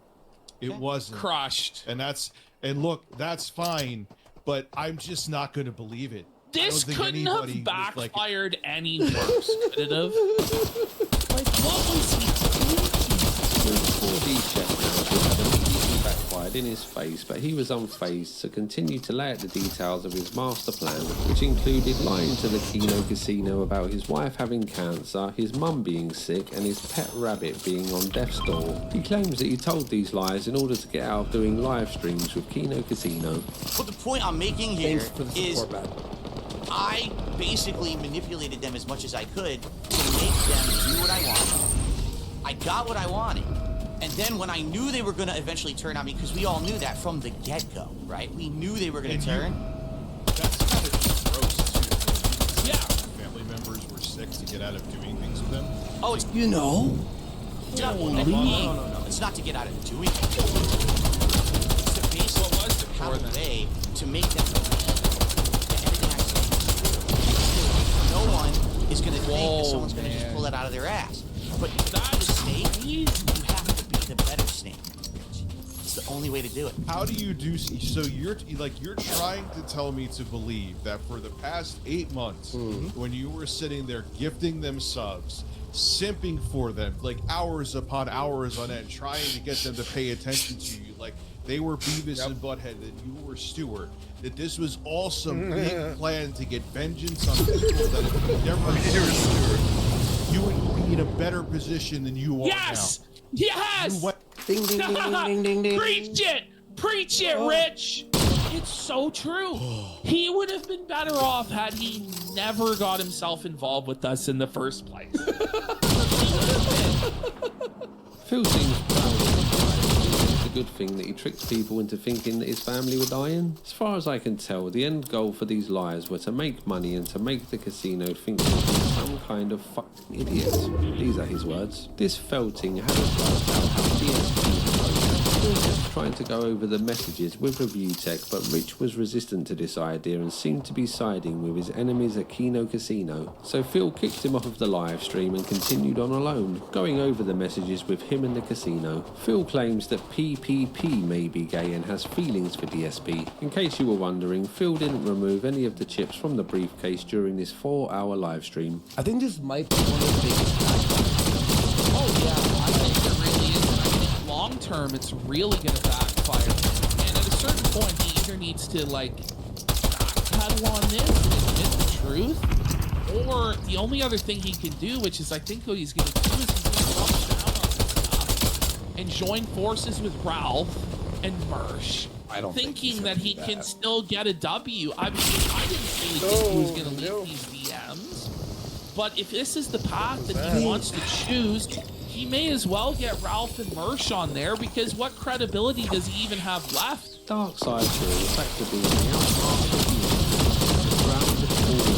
[SPEAKER 9] It wasn't.
[SPEAKER 6] Crushed.
[SPEAKER 9] And look, that's fine, but I'm just not going to believe it.
[SPEAKER 6] This couldn't have backfired any worse, could it have? Like, what was he doing?
[SPEAKER 5] The 4D chef now had immediately backfired in his face, but he was unfazed to continue to lay out the details of his master plan, which included lying to the Keno Casino about his wife having cancer, his mum being sick, and his pet rabbit being on death's door. He claims that he told these lies in order to get out of doing live streams with Keno Casino.
[SPEAKER 7] But the point I'm making here is
[SPEAKER 10] man.
[SPEAKER 7] I basically manipulated them as much as I could to make them do what I wanted. I got what I wanted. And then when I knew they were going to eventually turn on me, because we all knew that from the get-go, right? We knew they were going to turn.
[SPEAKER 9] That's kind of just gross, too. Yeah. Family members were sick to get out of doing things with them.
[SPEAKER 7] Oh, it's...
[SPEAKER 10] You know?
[SPEAKER 7] No. It's not to get out of doing things. It's to basically have a way to make them know that everything I say is true. No one is going to think that someone's going to just pull that out of their ass. But that is snake, you have to be the better snake. It's the only way to do it.
[SPEAKER 9] How do you do so? You're trying to tell me to believe that for the past 8 months, when you were sitting there gifting them subs, simping for them, like hours upon hours on end, trying to get them to pay attention to you. Like they were Beavis and Butthead and you were Stewart. That this was all some big plan to get vengeance on people that if you never you would be in a better position than you are now.
[SPEAKER 6] Yes!
[SPEAKER 10] Ding, ding, ding, ding, ding, ding.
[SPEAKER 6] Preach it! Preach it, Rich! It's so true. He would have been better off had he never got himself involved with us in the first place.
[SPEAKER 5] Phil seems proud of his life. It's a good thing that he tricked people into thinking that his family were dying. As far as I can tell, the end goal for these liars were to make money and to make the casino think he was some kind of fucking idiot. These are his words. This felting had us worked out how DSP kept trying to go over the messages with review tech, but Rich was resistant to this idea and seemed to be siding with his enemies at Keno Casino. So Phil kicked him off of the live stream and continued on alone, going over the messages with him and the casino. Phil claims that PPP may be gay and has feelings for DSP. In case you were wondering, Phil didn't remove any of the chips from the briefcase during this 4-hour live stream.
[SPEAKER 10] I think this might be one of the biggest backfires.
[SPEAKER 6] Oh yeah, I think it really is. And I think long term, it's really going to backfire. And at a certain point, he either needs to like backpedal on this and admit the truth, or the only other thing he can do, which is I think what he's going to do, is he's going to double down on this stuff and join forces with Ralph and Mersh.
[SPEAKER 10] I don't think
[SPEAKER 6] thinking that he can still get a W. I mean, I didn't really think he was going to leak these DMs, but if this is the path that he wants to choose, he may as well get Ralph and Mersh on there, because what credibility does he even have left?
[SPEAKER 5] Dark side to it, the fact of being the outcast of the ground had fallen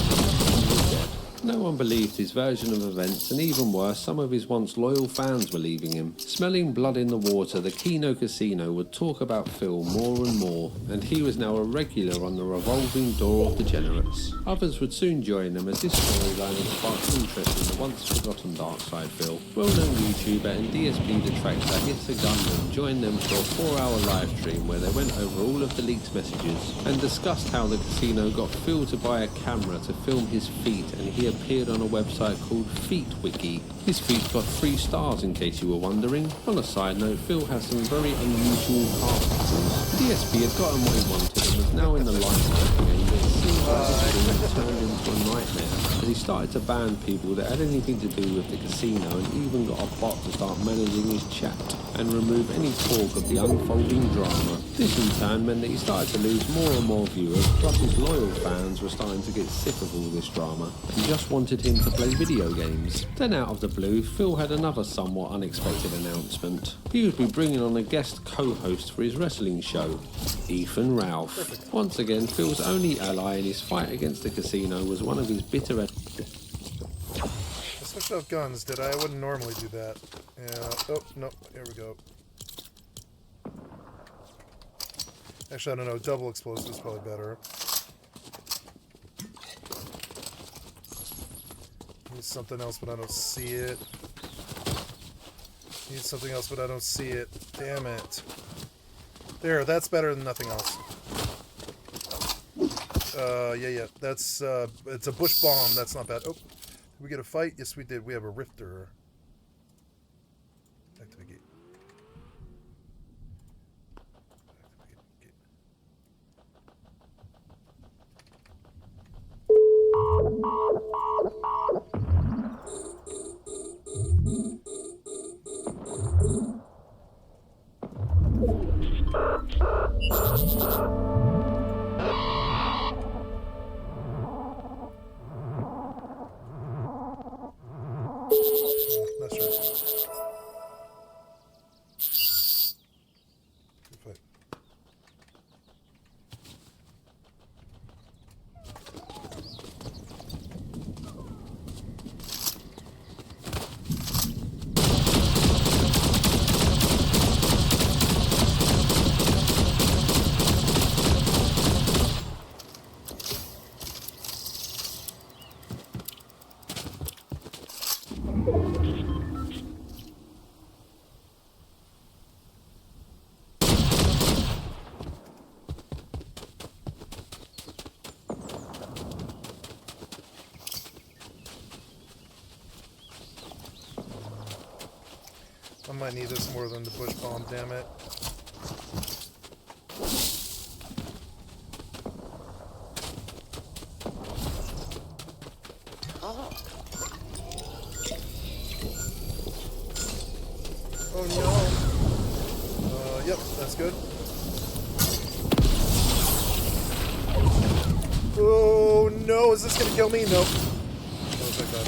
[SPEAKER 5] and he was dead. No one believed his version of events, and even worse, some of his once loyal fans were leaving him. Smelling blood in the water, the Keno Casino would talk about Phil more and more, and he was now a regular on the revolving door of degenerates. Others would soon join them, as this storyline had sparked interest in the once forgotten dark side Phil. Well-known YouTuber and DSP detractor It's a Gunman joined them for a 4-hour live stream where they went over all of the leaked messages and discussed how the casino got Phil to buy a camera to film his feet, and he appeared on a website called FeetWiki. His feet got 3 stars, in case you were wondering. On a side note, Phil has some very unusual calf patterns. DSP had gotten what he wanted and was now in the life of the game, but it seemed like this stream turned into a nightmare as he started to ban people that had anything to do with the casino, and even got a bot to start managing his chat and remove any talk of the unfolding drama. This in turn meant that he started to lose more and more viewers, plus his loyal fans were starting to get sick of all this drama and just wanted him to play video games. Then out of the blue, Phil had another somewhat unexpected announcement. He would be bringing on a guest co-host for his wrestling show, Ethan Ralph. Perfect. Once again, Phil's only ally in his fight against the casino was one of his bitter...
[SPEAKER 1] I switched out guns, did I? I wouldn't normally do that. Yeah. Oh, no. Here we go. Actually, I don't know. Double explosive is probably better. Need something else, but I don't see it. Need something else, but I don't see it. Damn it. There, that's better than nothing else. Yeah. That's, it's a bush bomb. That's not bad. Oh, did we get a fight? Yes, we did. We have a rifter. Activate gate. might need this more than the bush bomb, damn it. Oh no. Yep, that's good. Oh no, is this gonna kill me? Nope. Oh, thank God.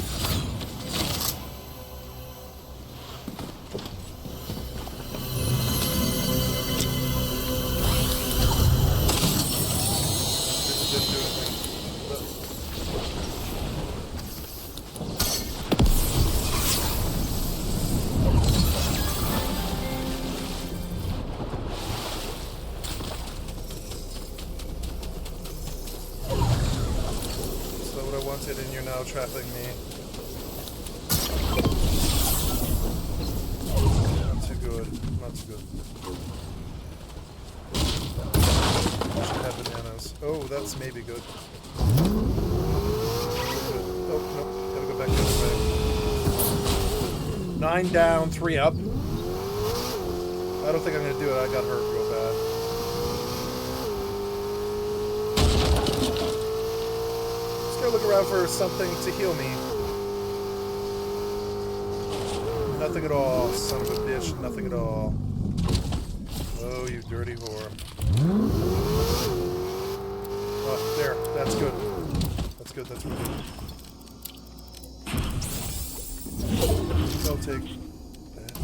[SPEAKER 1] Didn't do anything. And you're now trapping me. Not too good. Not too good. I should have bananas. Oh, that's maybe good. Oh, no. Gotta go back the other way. 9 down, 3 up. I don't think I'm gonna do it. I got hurt real bad. Look around for something to heal me. Nothing at all, son of a bitch. Nothing at all. Oh, you dirty whore. Oh, there. That's good. That's good. That's really good. I'll take that.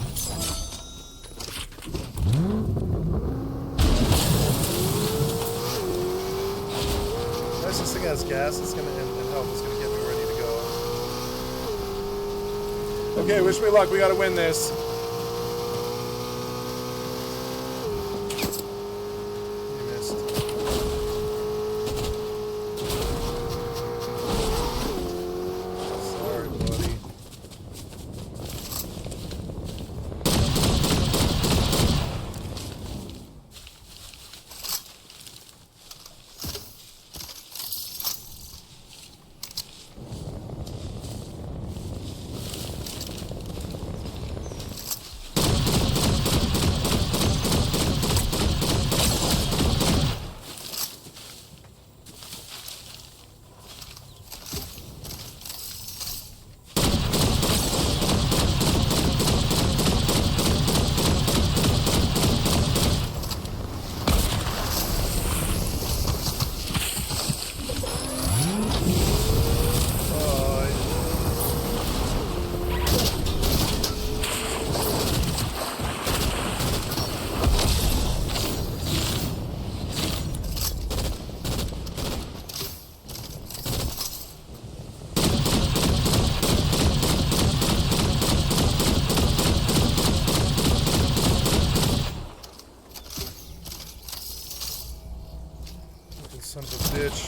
[SPEAKER 1] This thing has gas. It's gonna end and help. It's gonna get me ready to go. Okay, wish me luck. We gotta win this. You missed. Sorry, buddy. Son of a bitch.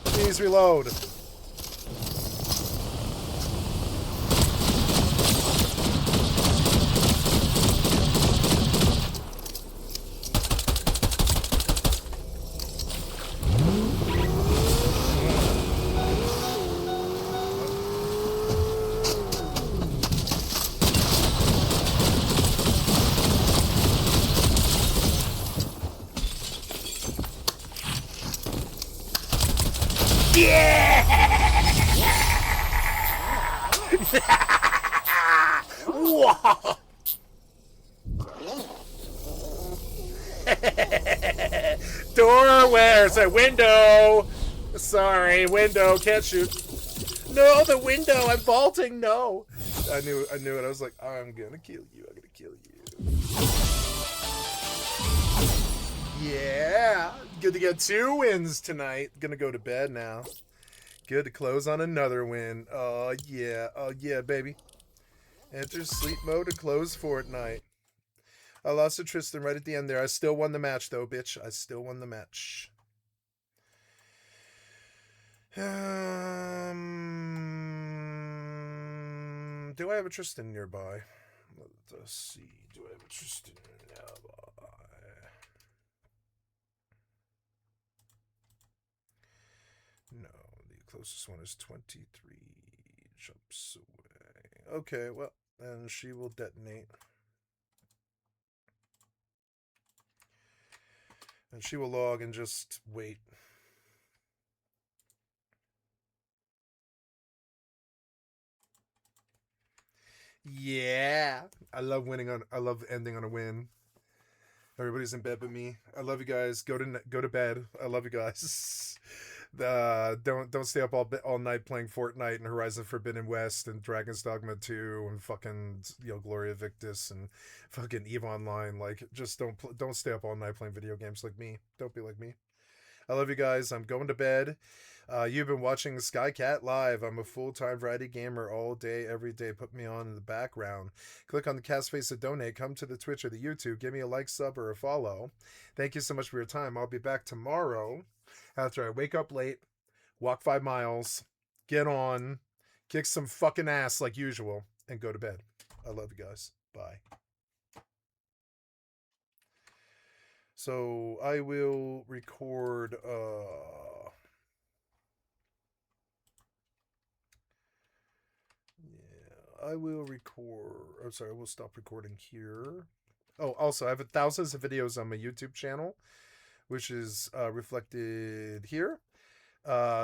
[SPEAKER 1] Please reload. Whoa! Door, where's a window? Sorry, window, can't shoot. No, the window, I'm vaulting, no. I knew it. I was like, I'm gonna kill you, I'm gonna kill you. Yeah, good to get 2 wins tonight. Gonna go to bed now. Good to close on another win. Oh yeah, baby. Enter sleep mode and close Fortnite. I lost to Tristan right at the end there. I still won the match though, bitch. I still won the match. Do I have a Tristan nearby? Let's see. Do I have interest in ally? No, the closest one is 23 jumps away. Okay, well, then she will detonate. And she will log and just wait. Yeah. I love ending on a win. Everybody's in bed but me. I love you guys. Go to bed. I love you guys. Don't stay up all night playing Fortnite and Horizon Forbidden West and Dragon's Dogma 2 and fucking Gloria Victis and fucking EVE Online. Like, just don't stay up all night playing video games like me. Don't be like me. I love you guys. I'm going to bed. You've been watching Skycatlive. I'm a full-time variety gamer all day, every day. Put me on in the background. Click on the cat's face to donate. Come to the Twitch or the YouTube. Give me a like, sub, or a follow. Thank you so much for your time. I'll be back tomorrow after I wake up late, walk 5 miles, get on, kick some fucking ass like usual, and go to bed. I love you guys. Bye. So I will record I will stop recording here. Oh, also I have thousands of videos on my YouTube channel, which is reflected here.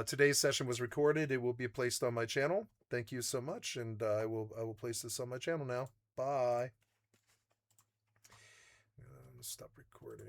[SPEAKER 1] Today's session was recorded. It will be placed on my channel. Thank you so much, and I will place this on my channel now. Bye. Stop recording.